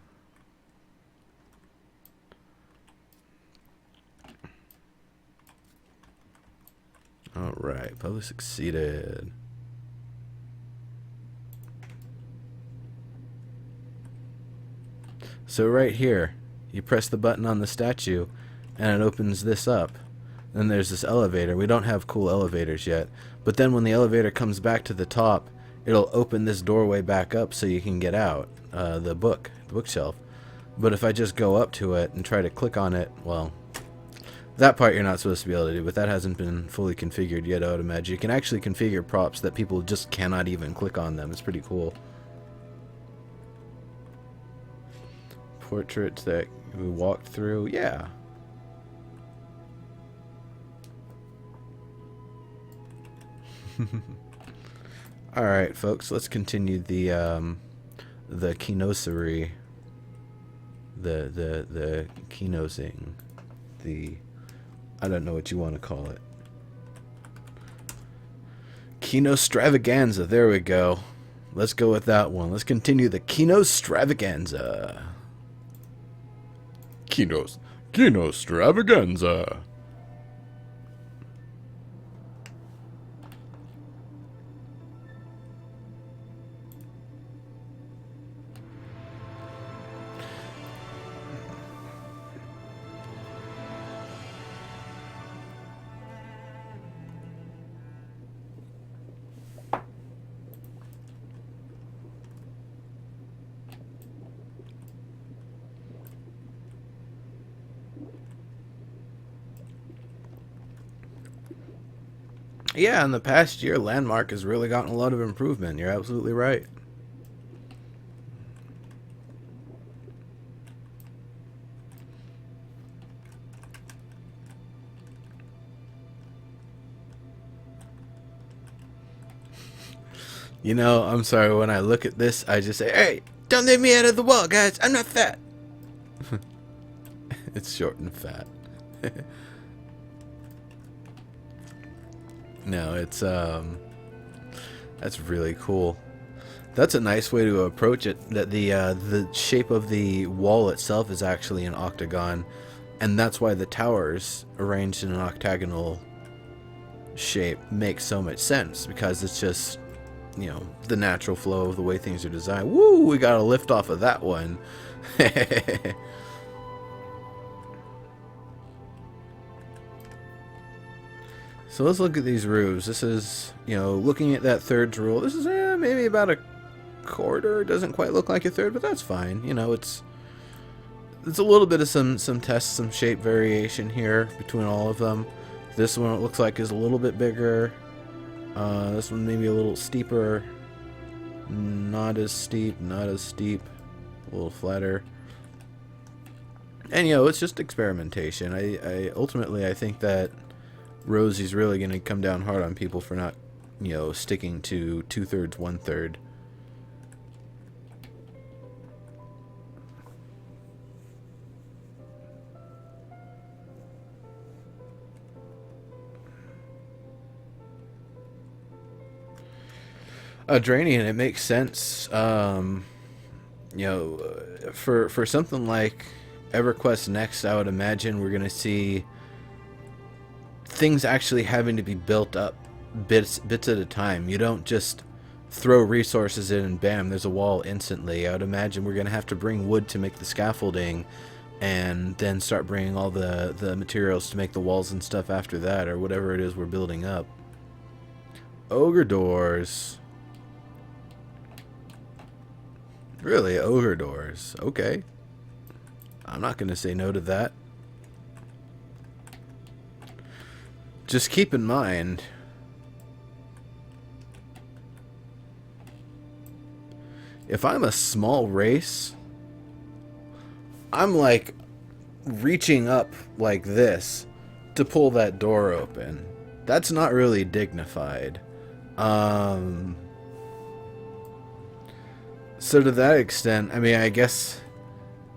Alright, publish succeeded. So right here, you press the button on the statue, and it opens this up. Then there's this elevator. We don't have cool elevators yet. But then when the elevator comes back to the top, it'll open this doorway back up so you can get out, the bookshelf. But if I just go up to it and try to click on it, well, that part you're not supposed to be able to do, but that hasn't been fully configured yet, I would imagine. You can actually configure props that people just cannot even click on them. It's pretty cool. Portraits that we walked through, yeah. All right, folks, let's continue the Qeynosery, the Qeynosing, I don't know what you want to call it. Qeynostravaganza. There we go. Let's go with that one. Let's continue the Qeynostravaganza. Qeynostravaganza. Yeah, in the past year, Landmark has really gotten a lot of improvement. You're absolutely right. You know, I'm sorry, when I look at this, I just say, hey, don't leave me out of the wall, guys. I'm not fat. It's short and fat. No, it's, that's really cool. That's a nice way to approach it, that the shape of the wall itself is actually an octagon, and that's why the towers arranged in an octagonal shape makes so much sense, because it's just, you know, the natural flow of the way things are designed. Woo, we got a lift off of that one. So let's look at these roofs. This is, you know, looking at that third rule. This is maybe about a quarter. It doesn't quite look like a third, but that's fine. You know, it's a little bit of some tests, some shape variation here between all of them. This one, it looks like, is a little bit bigger. This one maybe a little steeper. Not as steep, not as steep. A little flatter. And, you know, it's just experimentation. I ultimately, I think that Rosie's really going to come down hard on people for not, you know, sticking to 2/3, 1/3. Draining, it makes sense. You know, for something like EverQuest Next, I would imagine we're going to see things actually having to be built up bits at a time. You don't just throw resources in and bam, there's a wall instantly. I would imagine we're going to have to bring wood to make the scaffolding, and then start bringing all the materials to make the walls and stuff after that, or whatever it is we're building up. Ogre doors. Really, ogre doors. Okay. I'm not going to say no to that. Just keep in mind, if I'm a small race, I'm like reaching up like this to pull that door open. That's not really dignified. So to that extent, I mean, I guess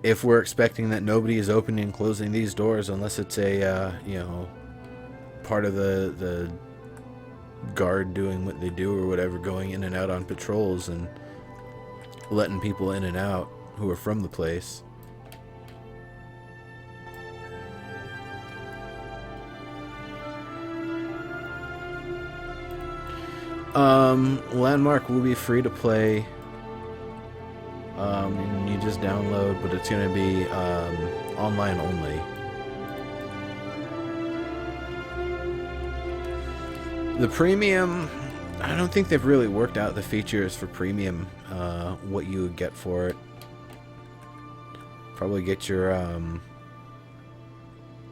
if we're expecting that nobody is opening and closing these doors unless it's a, you know, part of the guard doing what they do or whatever, going in and out on patrols and letting people in and out who are from the place. Landmark will be free to play. And you just download, but it's going to be online only. The premium, I don't think they've really worked out the features for premium, what you would get for it. Probably get your,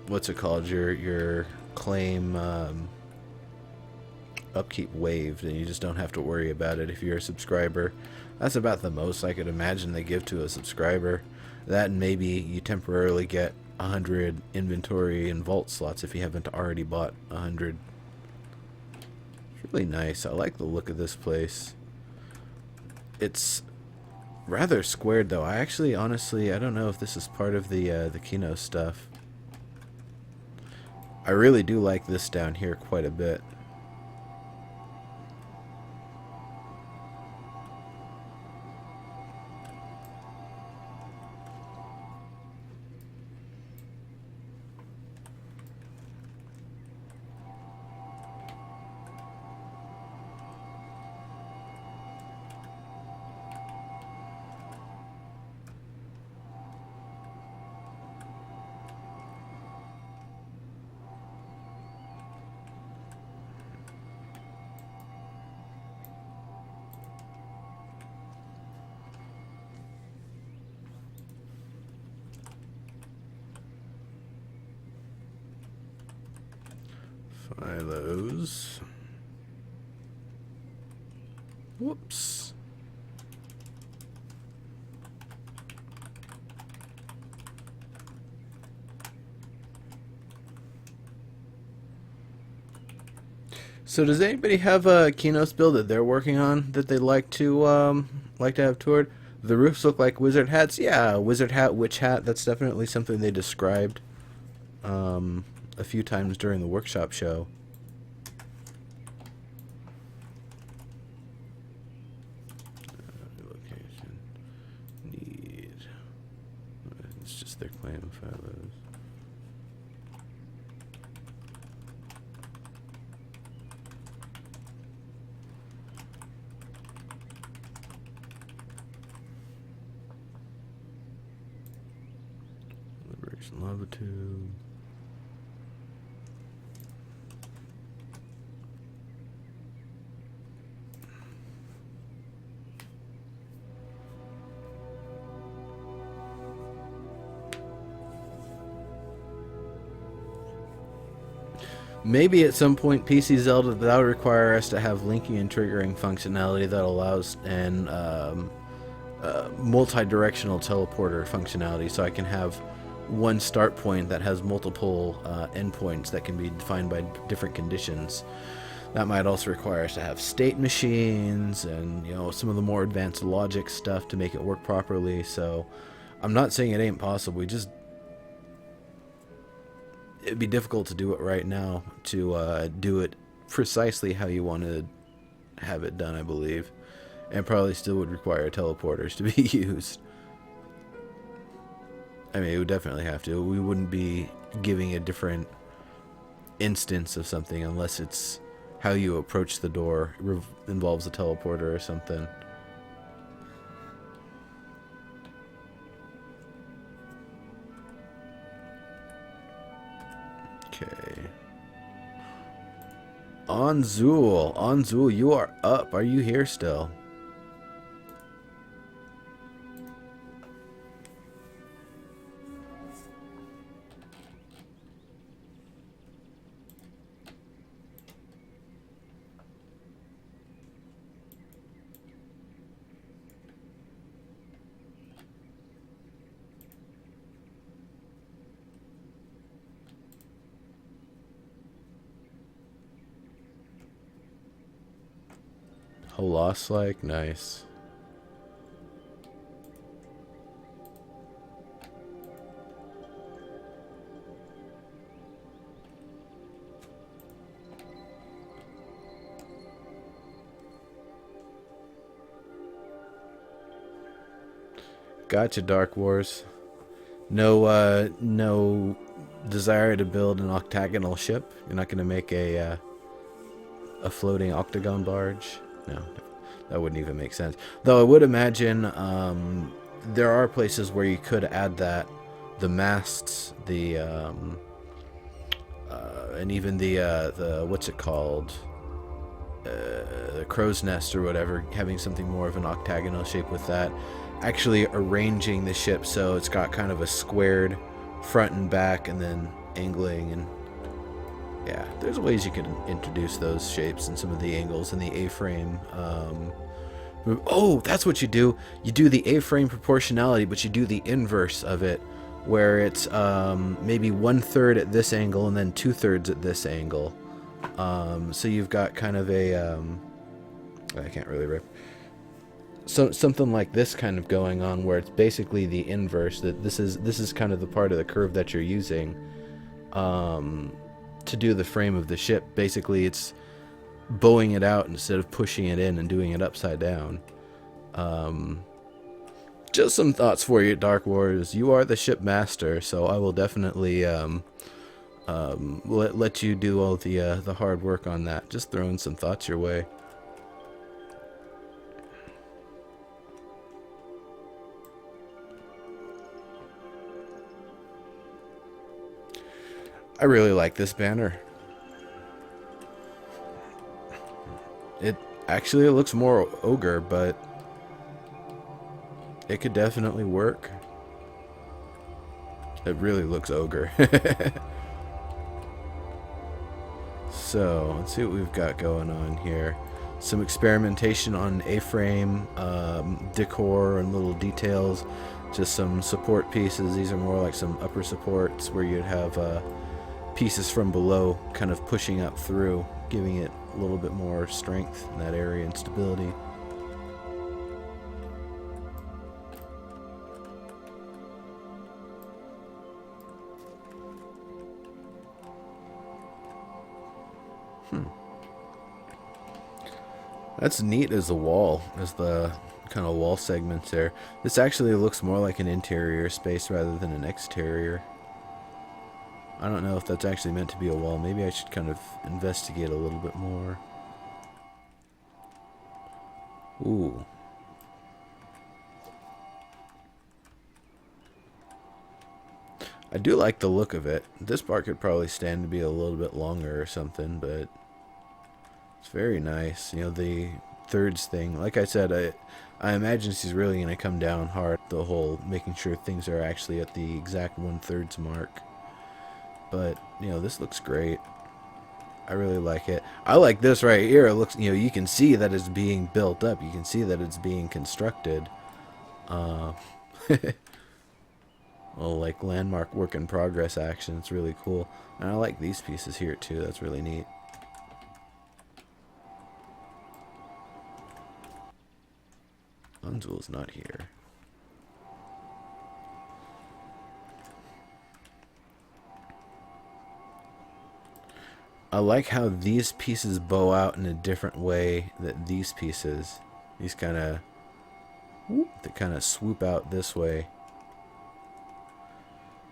what's it called, your claim upkeep waived, and you just don't have to worry about it if you're a subscriber. That's about the most I could imagine they give to a subscriber. That, and maybe you temporarily get 100 inventory and vault slots if you haven't already bought 100. It's really nice. I like the look of this place. It's rather squared, though. I actually, honestly, I don't know if this is part of the Qeynos stuff. I really do like this down here quite a bit. Philos. Whoops. So does anybody have a Qeynos build that they're working on that they'd like to have toured? The roofs look like wizard hats. Yeah, wizard hat, witch hat. That's definitely something they described a few times during the workshop show. Location need. It's just their claim photos. Liberation lava tube. Maybe at some point PC Zelda that would require us to have linking and triggering functionality that allows multi-directional teleporter functionality, so I can have one start point that has multiple endpoints that can be defined by different conditions. That might also require us to have state machines and, you know, some of the more advanced logic stuff to make it work properly. So I'm not saying it ain't possible. It'd be difficult to do it right now, to do it precisely how you want to have it done, I believe. And probably still would require teleporters to be used. I mean, it would definitely have to. We wouldn't be giving a different instance of something unless it's how you approach the door involves a teleporter or something. Okay. Onzul, you are up. Are you here still? Lost like nice. Gotcha, Dark Wars. No desire to build an octagonal ship. You're not gonna make a floating octagon barge. No, that wouldn't even make sense. Though I would imagine there are places where you could add that, the masts, the and even the what's it called, the crow's nest or whatever, having something more of an octagonal shape with that. Actually arranging the ship so it's got kind of a squared front and back, and then angling and. Yeah, there's ways you can introduce those shapes and some of the angles in the A-frame. Oh, that's what you do. You do the A-frame proportionality, but you do the inverse of it, where it's maybe 1/3 at this angle and then 2/3 at this angle. So you've got kind of a I can't really rip. So something like this kind of going on, where it's basically the inverse. That this is kind of the part of the curve that you're using. To do the frame of the ship. Basically it's bowing it out instead of pushing it in and doing it upside down. Just some thoughts for you, Dark Wars. You are the ship master, so I will definitely let you do all the hard work on that. Just throwing some thoughts your way. I really like this banner. It looks more ogre, but it could definitely work. It really looks ogre. So, let's see what we've got going on here. some experimentation on A-frame decor and little details. Just some support pieces. These are more like some upper supports where you'd have pieces from below kind of pushing up through, giving it a little bit more strength in that area and stability. That's neat as the wall, as the kind of wall segments there. This actually looks more like an interior space rather than an exterior. I don't know if that's actually meant to be a wall. Maybe I should kind of investigate a little bit more. Ooh. I do like the look of it. This part could probably stand to be a little bit longer or something, but it's very nice. You know, the thirds thing. Like I said, I imagine she's really going to come down hard. The whole making sure things are actually at the exact 1/3 mark. But, you know, this looks great. I really like it. I like this right here. It looks, you know, you can see that it's being built up. You can see that it's being constructed. Well, like landmark work in progress action. It's really cool. And I like these pieces here too. That's really neat. Unzul's not here. I like how these pieces bow out in a different way than these pieces. These kind of, they kind of swoop out this way.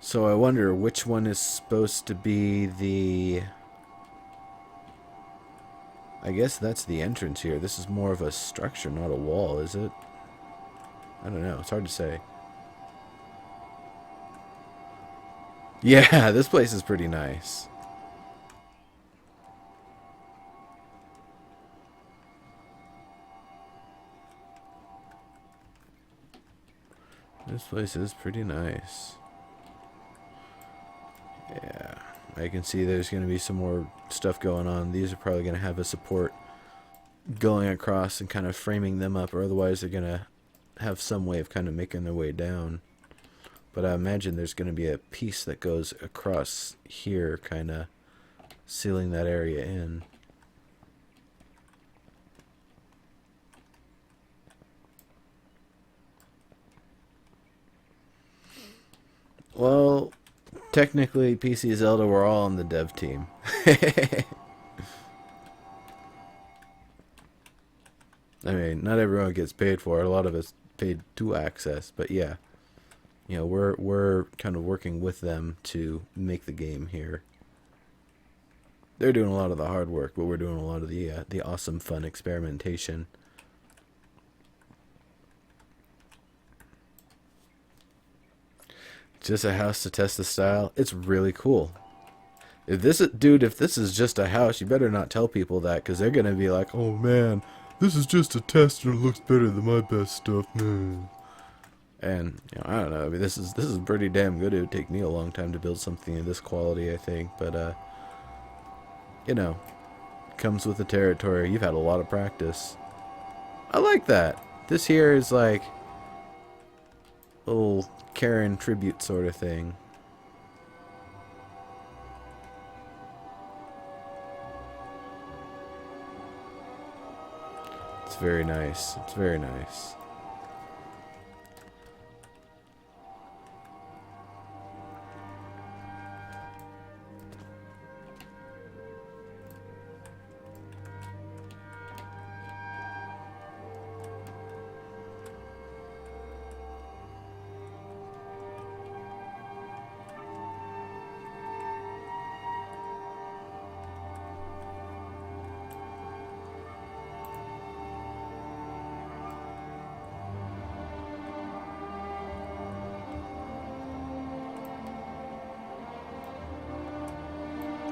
So I wonder which one is supposed to be the... I guess that's the entrance here. This is more of a structure, not a wall, is it? I don't know. It's hard to say. Yeah, this place is pretty nice. This place is pretty nice. Yeah, I can see there's going to be some more stuff going on. These are probably going to have a support going across and kind of framing them up, or otherwise they're going to have some way of kind of making their way down. But I imagine there's going to be a piece that goes across here, kind of sealing that area in. Well, technically, PC Zelda, we're all on the dev team. I mean, not everyone gets paid for it. A lot of us paid to access, but yeah, you know, we're kind of working with them to make the game here. They're doing a lot of the hard work, but we're doing a lot of the awesome, fun experimentation. Just a house to test the style. It's really cool. If this is just a house, you better not tell people that, because they're gonna be like, "Oh man, this is just a test and it looks better than my best stuff." Man. And you know, I don't know. I mean, this is pretty damn good. It would take me a long time to build something of this quality, I think. But you know, comes with the territory. You've had a lot of practice. I like that. This here is like a little Karen tribute sort of thing. It's very nice. It's very nice.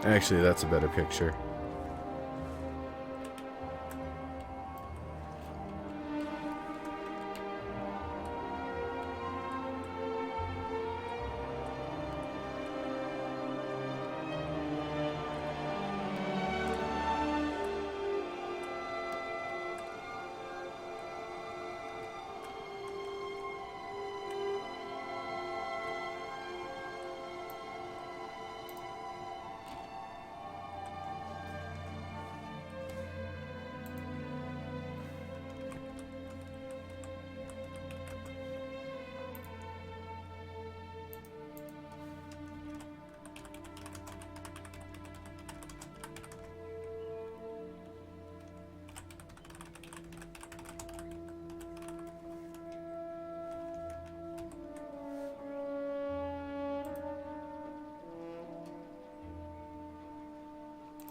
Actually, that's a better picture.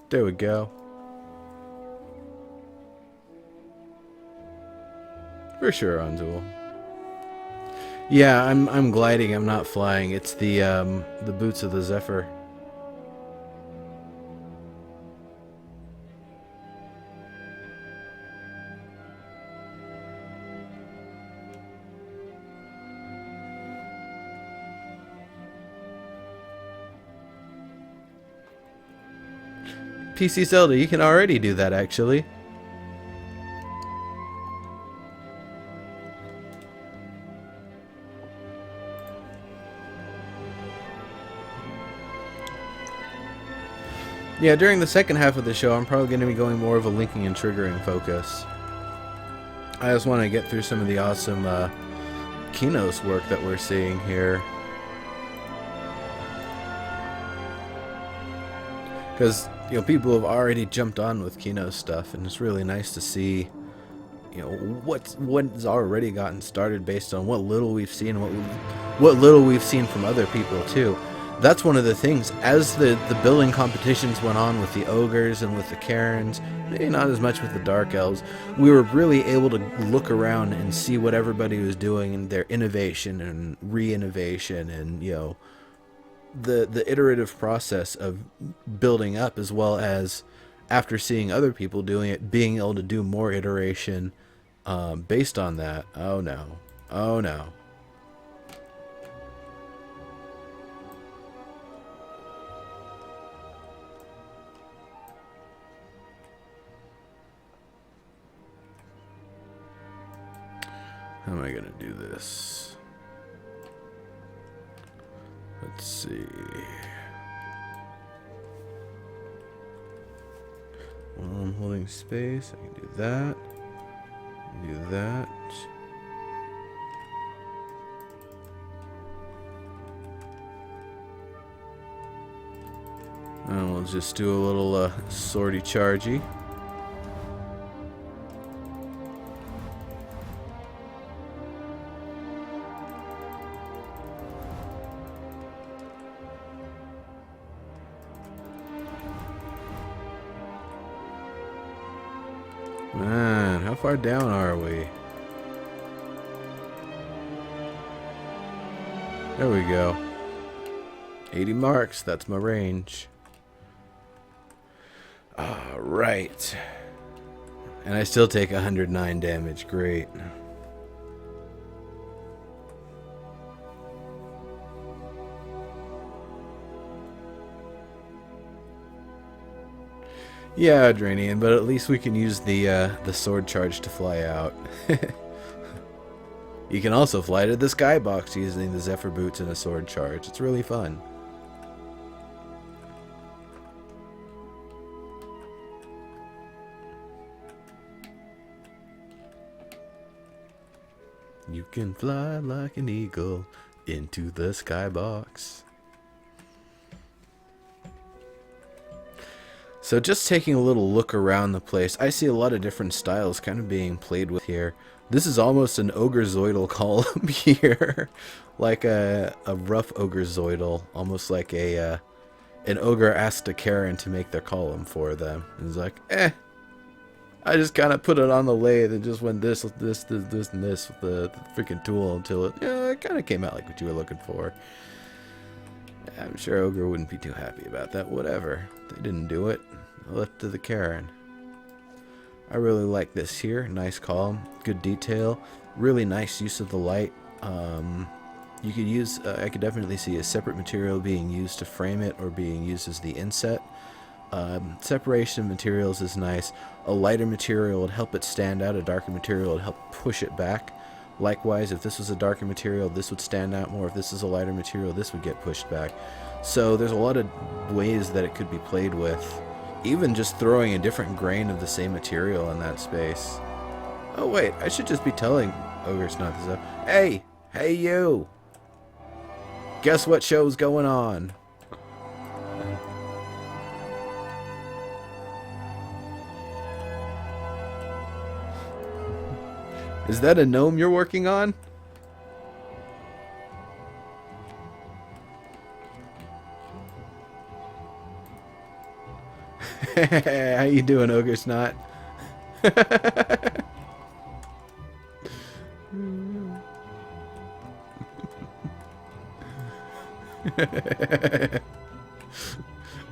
There we go. For sure, Anzul. Yeah, I'm gliding. I'm not flying. It's the boots of the Zephyr. PC Zelda, you can already do that actually. Yeah, during the second half of the show, I'm probably going to be going more of a linking and triggering focus. I just want to get through some of the awesome Qeynos work that we're seeing here. Because, you know, people have already jumped on with Qeynos stuff, and it's really nice to see, you know, what's already gotten started based on what little we've seen, what little we've seen from other people too. That's one of the things, as the building competitions went on with the ogres and with the Karens, maybe not as much with the dark elves, we were really able to look around and see what everybody was doing and their innovation and re-innovation and, you know, the iterative process of building up, as well as after seeing other people doing it, being able to do more iteration based on that. Oh no. Oh no. How am I going to do this? Let's see. While I'm holding space, I can do that. Do that. And we'll just do a little sortie chargey. Man, how far down are we? There we go. 80 marks, that's my range. Alright. And I still take 109 damage, great. Yeah, Dranian, but at least we can use the sword charge to fly out. You can also fly to the skybox using the Zephyr boots and a sword charge. It's really fun. You can fly like an eagle into the skybox. So just taking a little look around the place, I see a lot of different styles kind of being played with here. This is almost an ogre zoidal column here. Like a rough ogre zoidal, almost like an ogre asked a Karen to make their column for them. And it's like, I just kind of put it on the lathe and just went this, and this with the freaking tool until it kind of came out like what you were looking for. I'm sure Ogre wouldn't be too happy about that. Whatever. They didn't do it. Left to the Karen. I really like this here. Nice column. Good detail. Really nice use of the light. You could use, I could definitely see a separate material being used to frame it or being used as the inset. Separation of materials is nice. A lighter material would help it stand out. A darker material would help push it back. Likewise, if this was a darker material, this would stand out more. If this is a lighter material, this would get pushed back. So there's a lot of ways that it could be played with. Even just throwing a different grain of the same material in that space. Oh wait, I should just be telling Ogre's not this up. Hey! Hey you! Guess what show's going on? Is that a gnome you're working on? How you doing, Ogre Snot?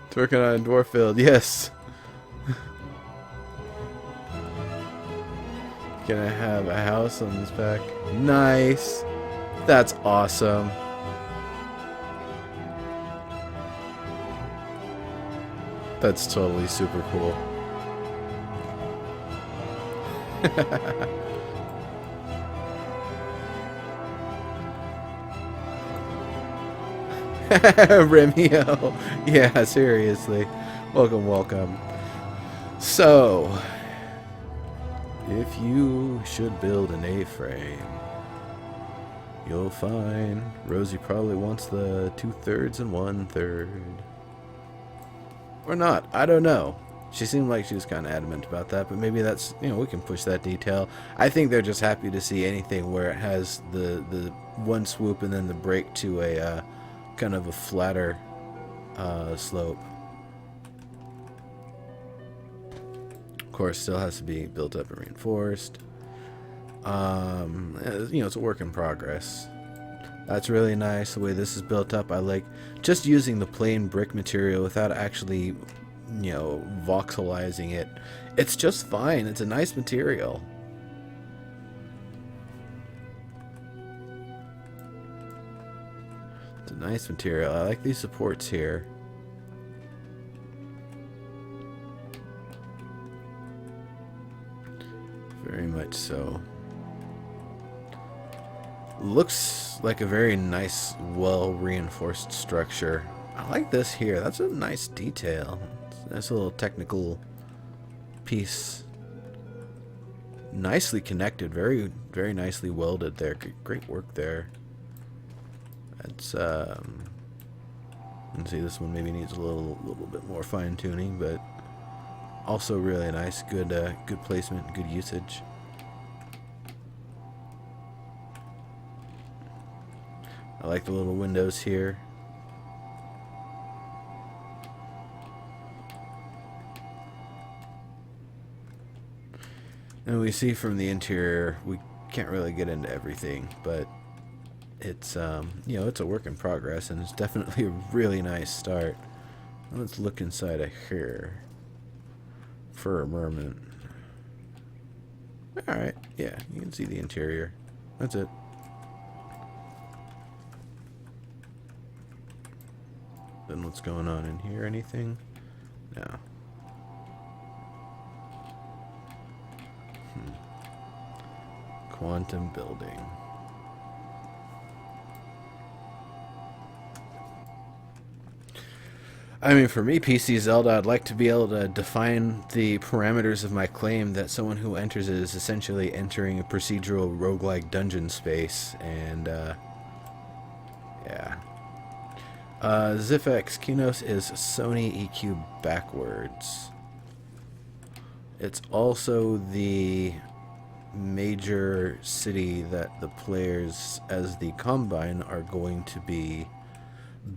It's working on a dwarf field, yes. Gonna have a house on this pack. Nice. That's awesome. That's totally super cool. Remio. Yeah, seriously. Welcome, welcome. So, if you should build an A-frame, you'll find Rosie probably wants the 2/3 and 1/3. Or not, I don't know. She seemed like she was kind of adamant about that, but maybe that's, you know, we can push that detail. I think they're just happy to see anything where it has the one swoop and then the break to a kind of a flatter slope. Of course, still has to be built up and reinforced. You know, it's a work in progress. That's really nice the way this is built up. I like just using the plain brick material without actually, you know, voxelizing it. It's just fine. It's a nice material. It's a nice material. I like these supports here. Very much so. Looks like a very nice, well reinforced structure. I like this here. That's a nice detail. That's a little technical piece. Nicely connected. Very, very nicely welded there. Great work there. That's let's see, this one maybe needs a little bit more fine tuning, but also really nice. Good good placement, good usage. I like the little windows here. And we see from the interior, we can't really get into everything, but it's you know, it's a work in progress, and it's definitely a really nice start. Let's look inside of here for a moment. All right, yeah, you can see the interior. That's it. Then what's going on in here? Anything? No. Quantum building. I mean, for me, PC Zelda, I'd like to be able to define the parameters of my claim that someone who enters it is essentially entering a procedural roguelike dungeon space, and yeah. Zifx Qeynos is Sony EQ backwards. It's also the major city that the players as the Combine are going to be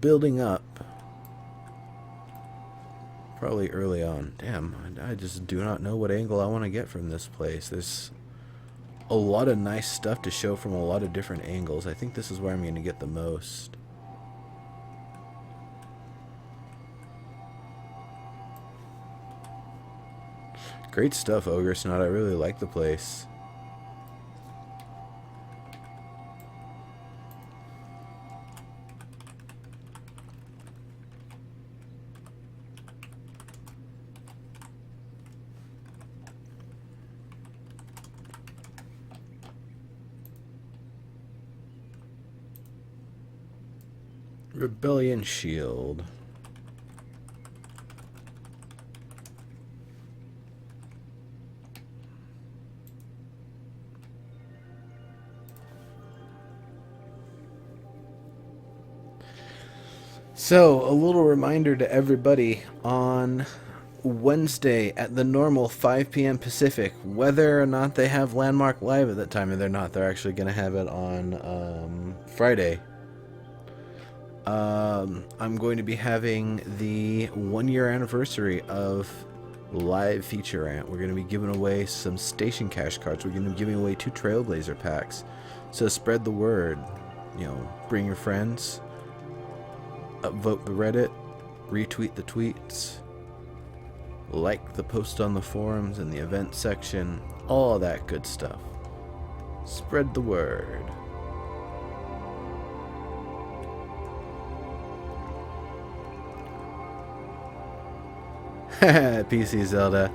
building up probably early on. Damn, I just do not know what angle I want to get from this place. There's a lot of nice stuff to show from a lot of different angles. I think this is where I'm going to get the most. Great stuff, Ogre Snot. I really like the place. Rebellion Shield. So, a little reminder to everybody on Wednesday at the normal 5 p.m. Pacific, whether or not they have Landmark Live at that time, and they're not, they're actually going to have it on Friday. I'm going to be having the 1-year anniversary of live feature rant. We're going to be giving away some station cash cards. We're going to be giving away 2 Trailblazer packs. So spread the word. You know, bring your friends. Upvote the Reddit. Retweet the tweets. Like the post on the forums and the event section. All that good stuff. Spread the word. PC Zelda.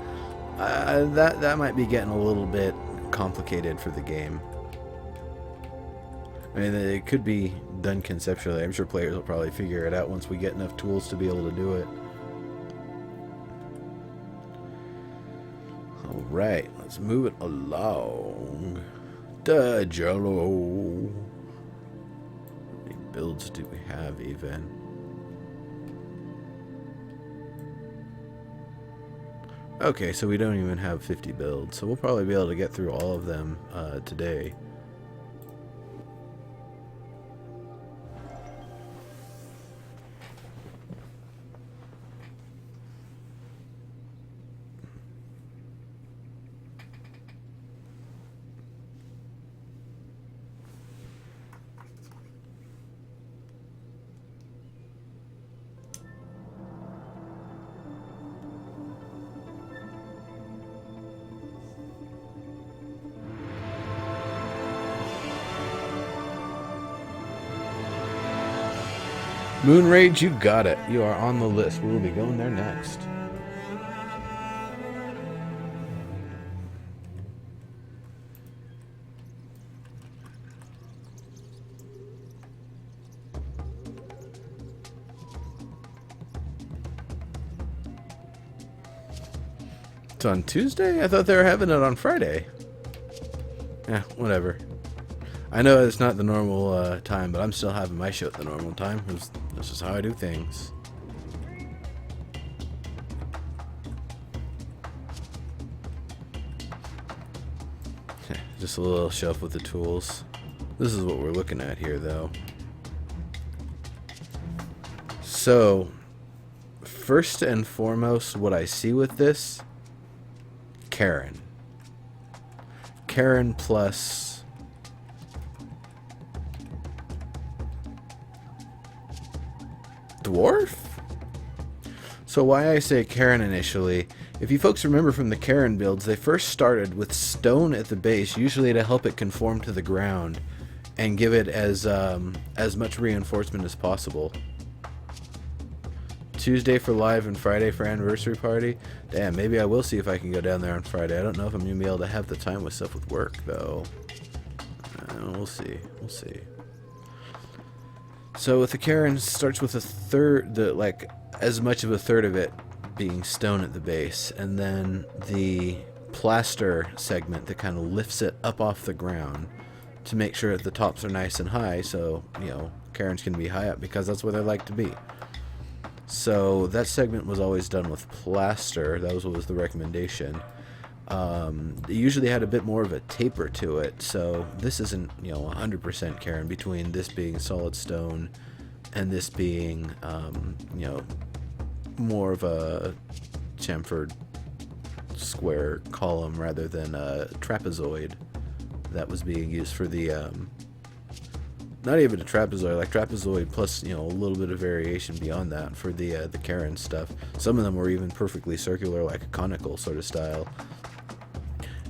That might be getting a little bit complicated for the game. I mean, it could be done conceptually. I'm sure players will probably figure it out once we get enough tools to be able to do it. Alright, let's move it along. Duh, Jello. How many builds do we have even? Okay, so we don't even have 50 builds, so we'll probably be able to get through all of them today. Moon Rage, you got it. You are on the list. We will be going there next. It's on Tuesday? I thought they were having it on Friday. Yeah, whatever. I know it's not the normal time, but I'm still having my show at the normal time. This is how I do things. Just a little shelf with the tools. This is what we're looking at here, though. So, first and foremost, what I see with this, Karen. Karen plus dwarf? So why I say Karen initially, if you folks remember from the Karen builds, they first started with stone at the base, usually to help it conform to the ground and give it as much reinforcement as possible. Tuesday for live and Friday for anniversary party. Damn, maybe I will see if I can go down there on Friday. I don't know if I'm going to be able to have the time with stuff with work, though. We'll see. We'll see. So with the Karen, starts with a third, like as much of a third of it being stone at the base, and then the plaster segment that kind of lifts it up off the ground to make sure that the tops are nice and high, so, you know, Karens can be high up because that's where they like to be. So that segment was always done with plaster. That was what was the recommendation. It usually had a bit more of a taper to it, so this isn't, you know, 100% Karen between this being solid stone and this being, you know, more of a chamfered square column rather than a trapezoid that was being used for the, not even a trapezoid, like trapezoid plus, you know, a little bit of variation beyond that for the Karen stuff. Some of them were even perfectly circular, like a conical sort of style.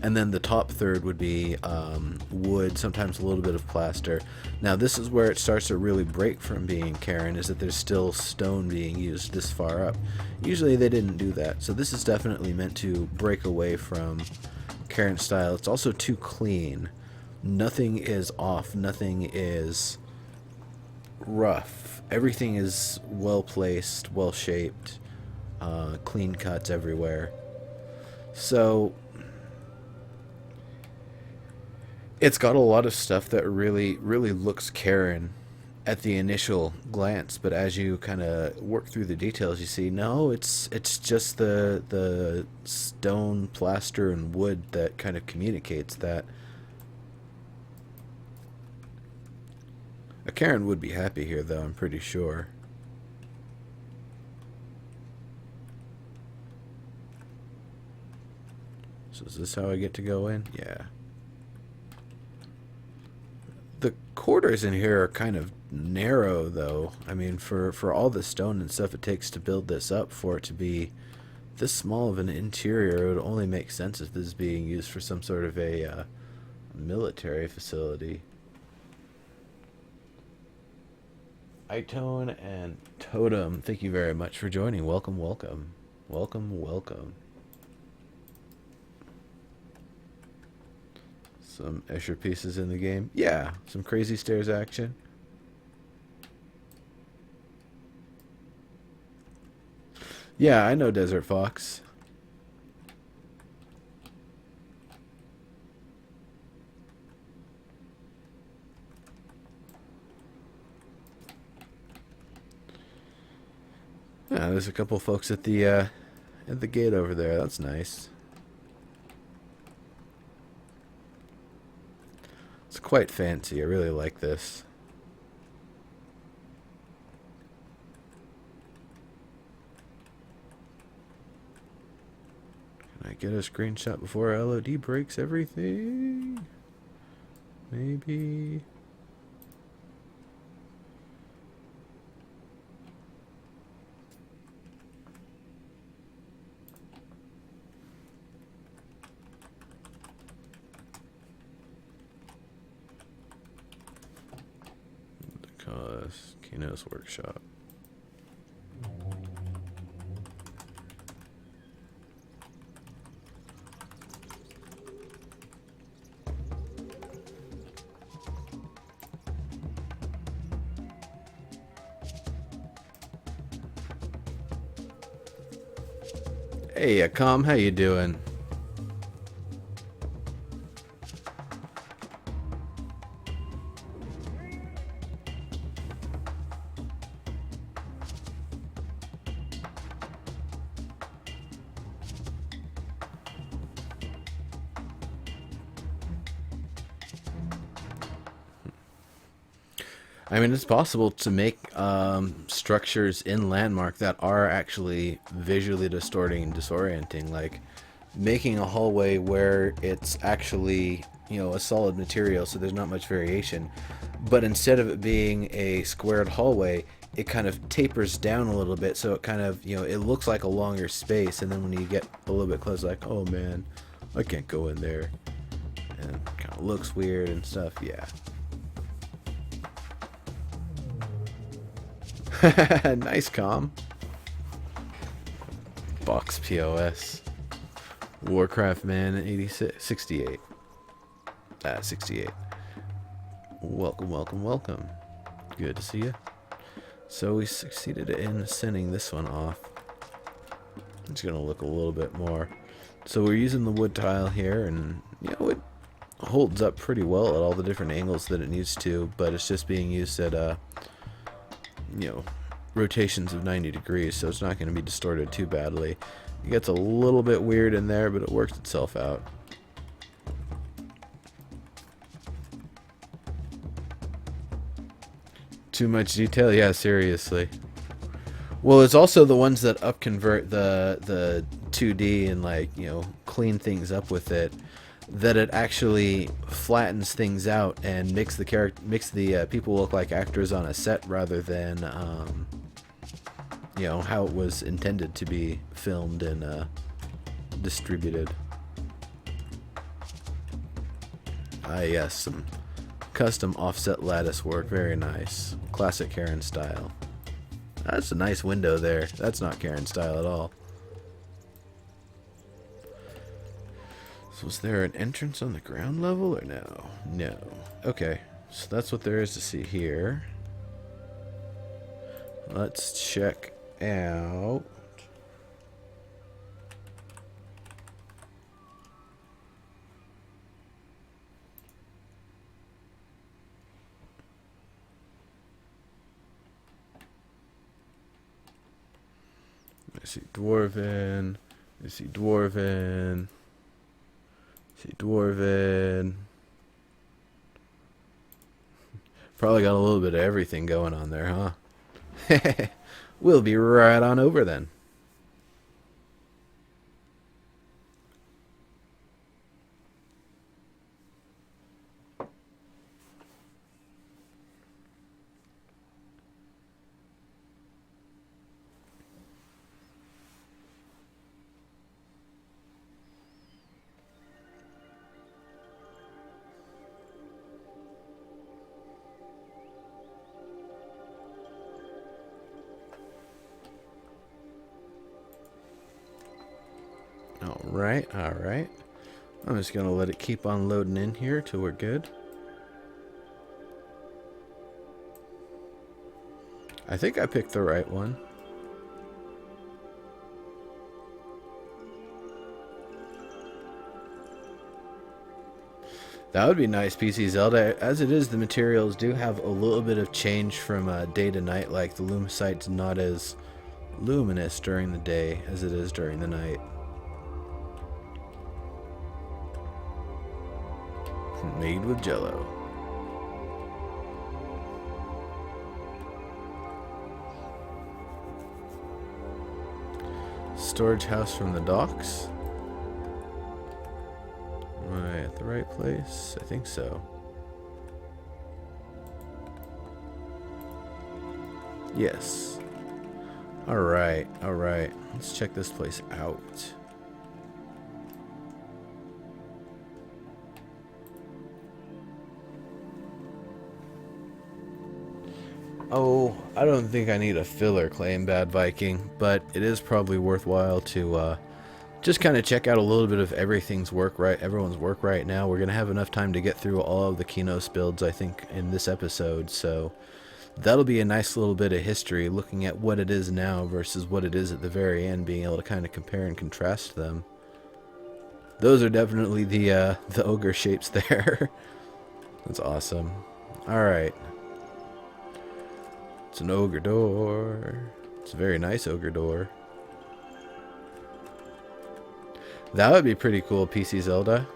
And then the top third would be wood, sometimes a little bit of plaster. Now this is where it starts to really break from being Karen, is that there's still stone being used this far up. Usually they didn't do that, so this is definitely meant to break away from Karen style. It's also too clean. Nothing is off, nothing is rough. Everything is well placed, well shaped, clean cuts everywhere. So it's got a lot of stuff that really looks Karen at the initial glance, but as you kind of work through the details, you see, no, it's just the stone, plaster, and wood that kind of communicates that. A Karen would be happy here, though, I'm pretty sure. So is this how I get to go in? Yeah. The quarters in here are kind of narrow, though. I mean, for all the stone and stuff it takes to build this up, for it to be this small of an interior, it would only make sense if this is being used for some sort of a military facility. Itone and Totem, thank you very much for joining. Welcome, welcome. Welcome, welcome. Some Escher pieces in the game. Yeah, some crazy stairs action. Yeah, I know Desert Fox. Yeah, there's a couple folks at the gate over there. That's nice. It's quite fancy. I really like this. Can I get a screenshot before LOD breaks everything? Maybe. Because Qeynos Workshop. Hey, Akam, how you doing? I mean, it's possible to make structures in Landmark that are actually visually distorting and disorienting, like making a hallway where it's actually, you know, a solid material, so there's not much variation, but instead of it being a squared hallway, it kind of tapers down a little bit, so it kind of, you know, it looks like a longer space, and then when you get a little bit closer, like, oh man, I can't go in there, and it kind of looks weird and stuff. Yeah. Nice, Com. Box POS. Warcraft Man 86, 68. 68. Welcome, welcome, welcome. Good to see you. So we succeeded in sending this one off. It's going to look a little bit more. So we're using the wood tile here, and you know, it holds up pretty well at all the different angles that it needs to, but it's just being used at you know, rotations of 90 degrees, so it's not going to be distorted too badly. It gets a little bit weird in there, but it works itself out. Too much detail? Yeah, seriously. Well, it's also the ones that upconvert the 2D and, like, you know, clean things up with it, that it actually flattens things out and makes the people look like actors on a set rather than you know, how it was intended to be filmed and distributed. Ah, yes, some custom offset lattice work, very nice, classic Karen style. That's a nice window there. That's not Karen style at all. So was there an entrance on the ground level or no? No. Okay, so that's what there is to see here. Let's check out. I see Dwarven. I see Dwarven. See Dwarven. Probably got a little bit of everything going on there, huh? We'll be right on over then. Alright, alright. I'm just gonna let it keep on loading in here till we're good. I think I picked the right one. That would be nice, PC Zelda. As it is, the materials do have a little bit of change from day to night. Like the lumicite's not as luminous during the day as it is during the night. Made with Jello. Storage house from the docks. Am I at the right place? I think so. Yes. Alright, alright. Let's check this place out. Oh, I don't think I need a filler claim, Bad Viking, but it is probably worthwhile to just kind of check out a little bit of everyone's work right now. We're going to have enough time to get through all of the Qeynos builds, I think, in this episode, so that'll be a nice little bit of history, looking at what it is now versus what it is at the very end, being able to kind of compare and contrast them. Those are definitely the ogre shapes there. That's awesome. Alright. It's an ogre door. It's a very nice ogre door. That would be pretty cool, PC Zelda.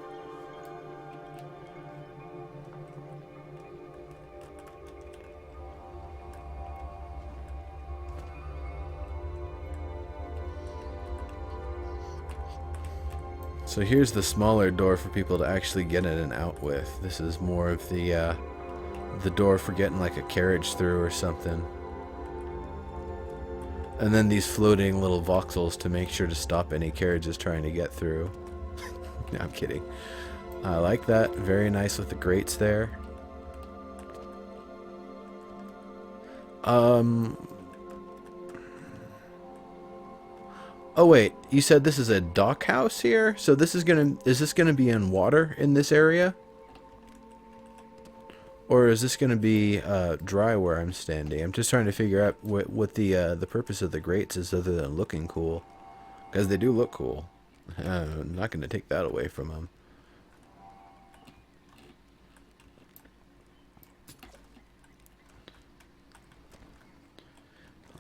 So here's the smaller door for people to actually get in and out with. This is more of the door for getting like a carriage through or something. And then these floating little voxels to make sure to stop any carriages trying to get through. No, I'm kidding. I like that. Very nice with the grates there. Oh wait, you said this is a dock house here? So this is this gonna be in water in this area? Or is this gonna be dry where I'm standing? I'm just trying to figure out what the purpose of the grates is other than looking cool. Because they do look cool. I'm not gonna take that away from them.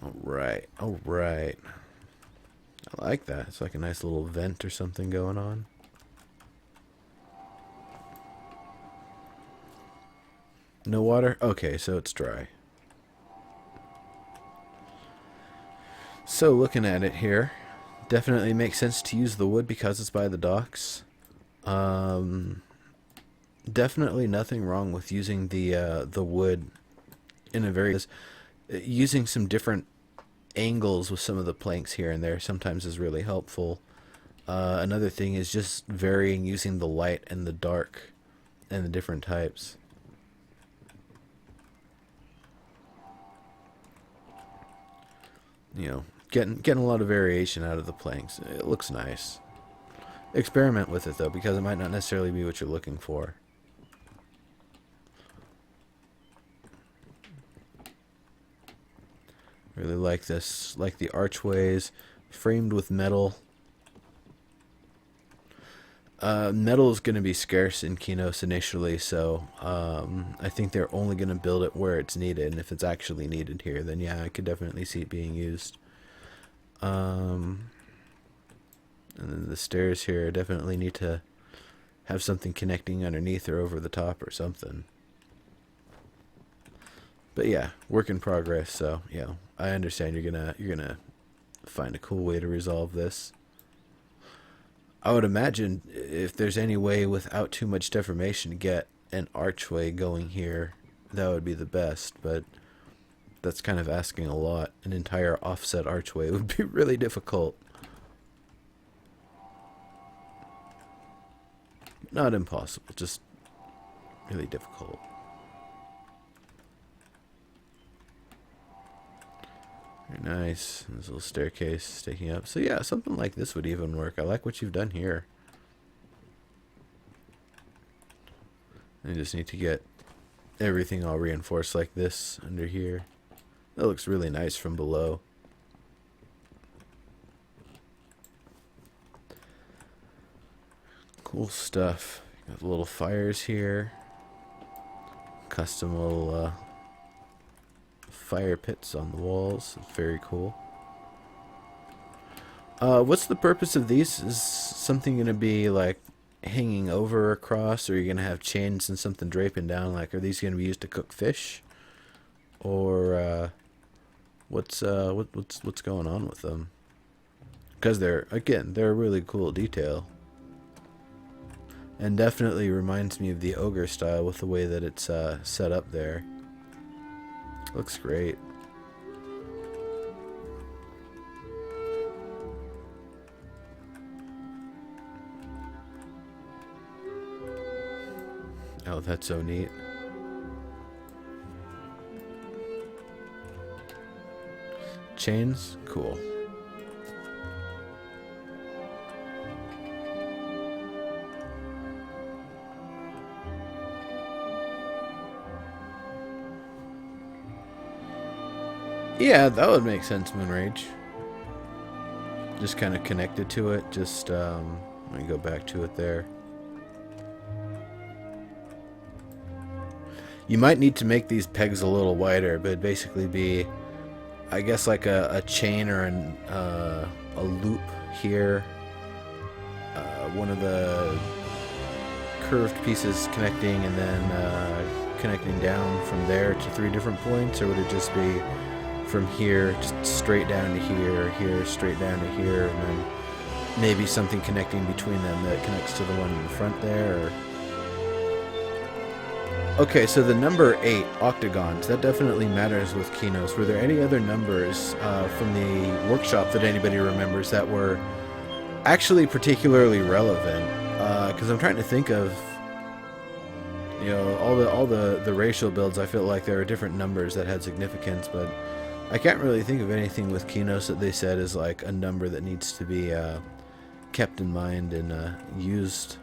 Alright, alright. I like that. It's like a nice little vent or something going on. No water? Okay, so it's dry. So looking at it here, definitely makes sense to use the wood because it's by the docks. Definitely nothing wrong with using the wood in a very... Using some different angles with some of the planks here and there sometimes is really helpful. Another thing is just varying using the light and the dark and the different types. You know, getting a lot of variation out of the planks. It looks nice. Experiment with it though, because it might not necessarily be what you're looking for. Really like this, like the archways framed with metal. Metal is going to be scarce in Qeynos initially, so I think they're only going to build it where it's needed, and if it's actually needed here, then yeah, I could definitely see it being used. And then the stairs here definitely need to have something connecting underneath or over the top or something. But yeah, work in progress, so yeah, I understand you're gonna find a cool way to resolve this. I would imagine if there's any way without too much deformation to get an archway going here, that would be the best, but that's kind of asking a lot. An entire offset archway would be really difficult. Not impossible, just really difficult. Very nice. There's a little staircase sticking up. So yeah, something like this would even work. I like what you've done here. I just need to get everything all reinforced like this under here. That looks really nice from below. Cool stuff. Got little fires here. Custom little fire pits on the walls. Very cool. What's the purpose of these? Is something going to be like hanging over across, or are you going to have chains and something draping down? Like, are these going to be used to cook fish, or what's going on with them? Because they're a really cool detail, and definitely reminds me of the ogre style with the way that it's set up there. Looks great. Oh, that's so neat. Chains? Cool. Yeah, that would make sense, Moonrage. Just kind of connected to it. Just, let me go back to it there. You might need to make these pegs a little wider, but it'd basically be, I guess, like a chain or a loop here. One of the curved pieces connecting, and then connecting down from there to 3 different points, or would it just be from here just straight down to here, here, straight down to here, and then maybe something connecting between them that connects to the one in the front there? Or... Okay, so the number 8, octagons, that definitely matters with Qeynos. Were there any other numbers from the workshop that anybody remembers that were actually particularly relevant? Because I'm trying to think of, you know, all the racial builds. I feel like there are different numbers that had significance, but I can't really think of anything with Qeynos that they said is like a number that needs to be kept in mind and used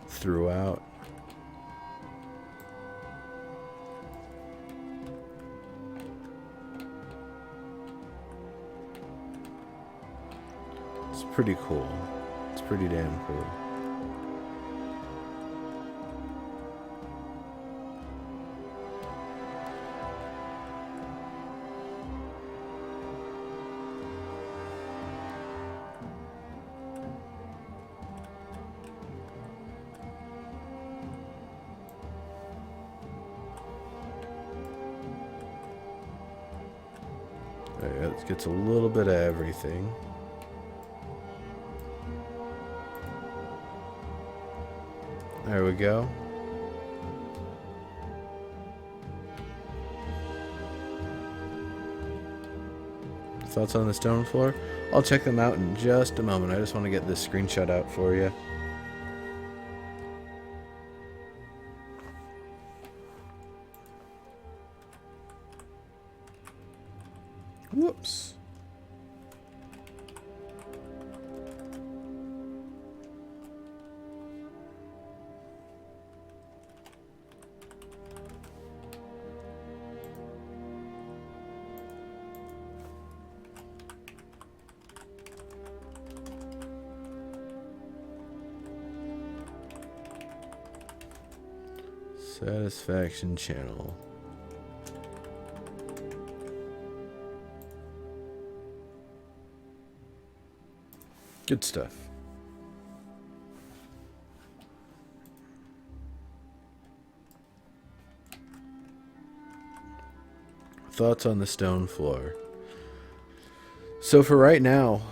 throughout. It's pretty cool. It's pretty damn cool. There you go. It gets a little bit of everything. There we go. Thoughts on the stone floor? I'll check them out in just a moment. I just want to get this screenshot out for you. Whoops. Satisfaction channel. Good stuff. Thoughts on the stone floor? So for right now,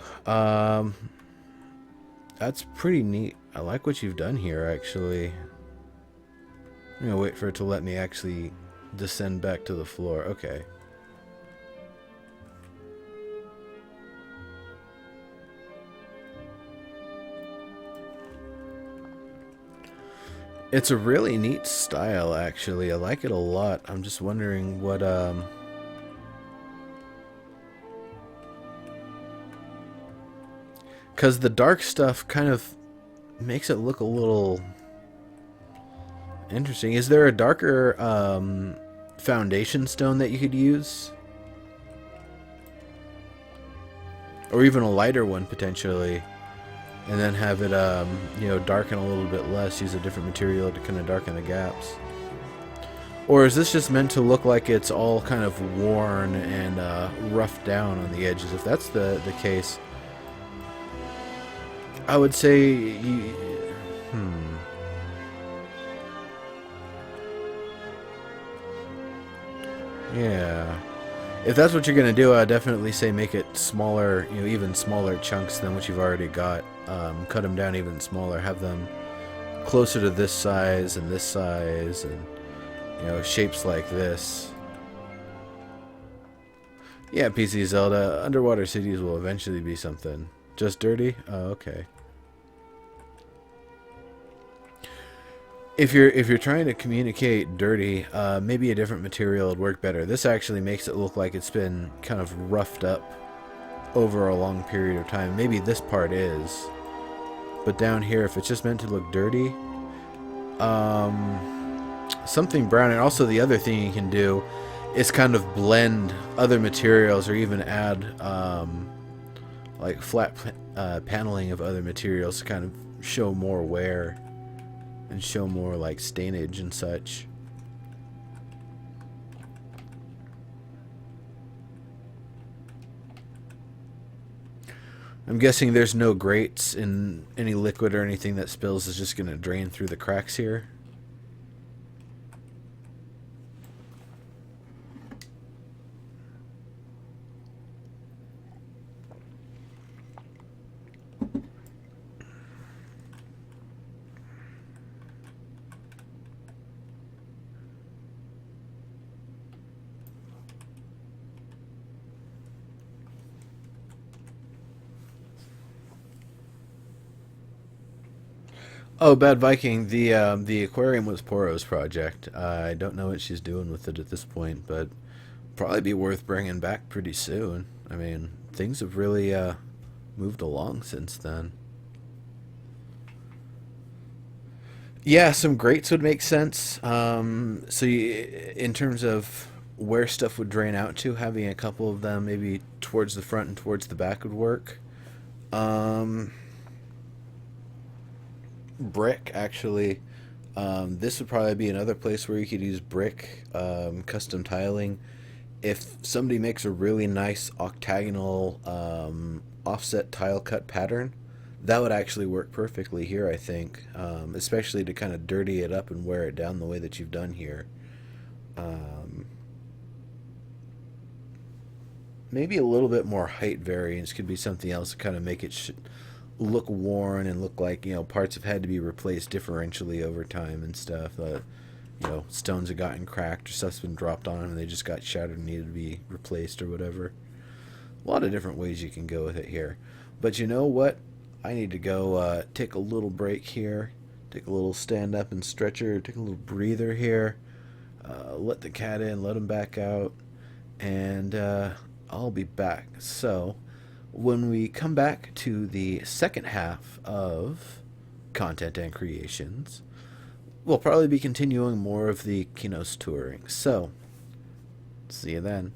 that's pretty neat. I like what you've done here, actually. I'm gonna wait for it to let me actually descend back to the floor. Okay. It's a really neat style, actually. I like it a lot. I'm just wondering what Because the dark stuff kind of makes it look a little interesting. Is there a darker foundation stone that you could use? Or even a lighter one, potentially. And then have it, darken a little bit less. Use a different material to kind of darken the gaps. Or is this just meant to look like it's all kind of worn and roughed down on the edges? If that's the case, I would say... Yeah. If that's what you're going to do, I'd definitely say make it smaller, even smaller chunks than what you've already got. Cut them down even smaller. Have them closer to this size, and shapes like this. Yeah, PC Zelda, underwater cities will eventually be something. Just dirty? Oh, okay. If you're trying to communicate dirty, maybe a different material would work better. This actually makes it look like it's been kind of roughed up over a long period of time. Maybe this part is. But down here, if it's just meant to look dirty, something brown. And also the other thing you can do is kind of blend other materials, or even add like flat paneling of other materials to kind of show more wear and show more like stainage and such. I'm guessing there's no grates, in any liquid or anything that spills is just going to drain through the cracks here. Oh, Bad Viking, the aquarium was Poro's project. I don't know what she's doing with it at this point, but probably be worth bringing back pretty soon. I mean, things have really moved along since then. Yeah, some grates would make sense. In terms of where stuff would drain out to, having a couple of them maybe towards the front and towards the back would work. Um, Brick, actually. This would probably be another place where you could use brick, custom tiling. If somebody makes a really nice octagonal offset tile cut pattern, that would actually work perfectly here, I think. Especially to kind of dirty it up and wear it down the way that you've done here. Um, Maybe a little bit more height variance could be something else to kind of make it look worn and look like, parts have had to be replaced differentially over time and stuff. Stones have gotten cracked, or stuff's been dropped on them and they just got shattered and needed to be replaced or whatever. A lot of different ways you can go with it here. But you know what? I need to go take a little break here, take a little stand up and stretcher, take a little breather here, let the cat in, let him back out, and I'll be back. So, when we come back to the second half of Content and Creations, we'll probably be continuing more of the Qeynos touring. So, see you then.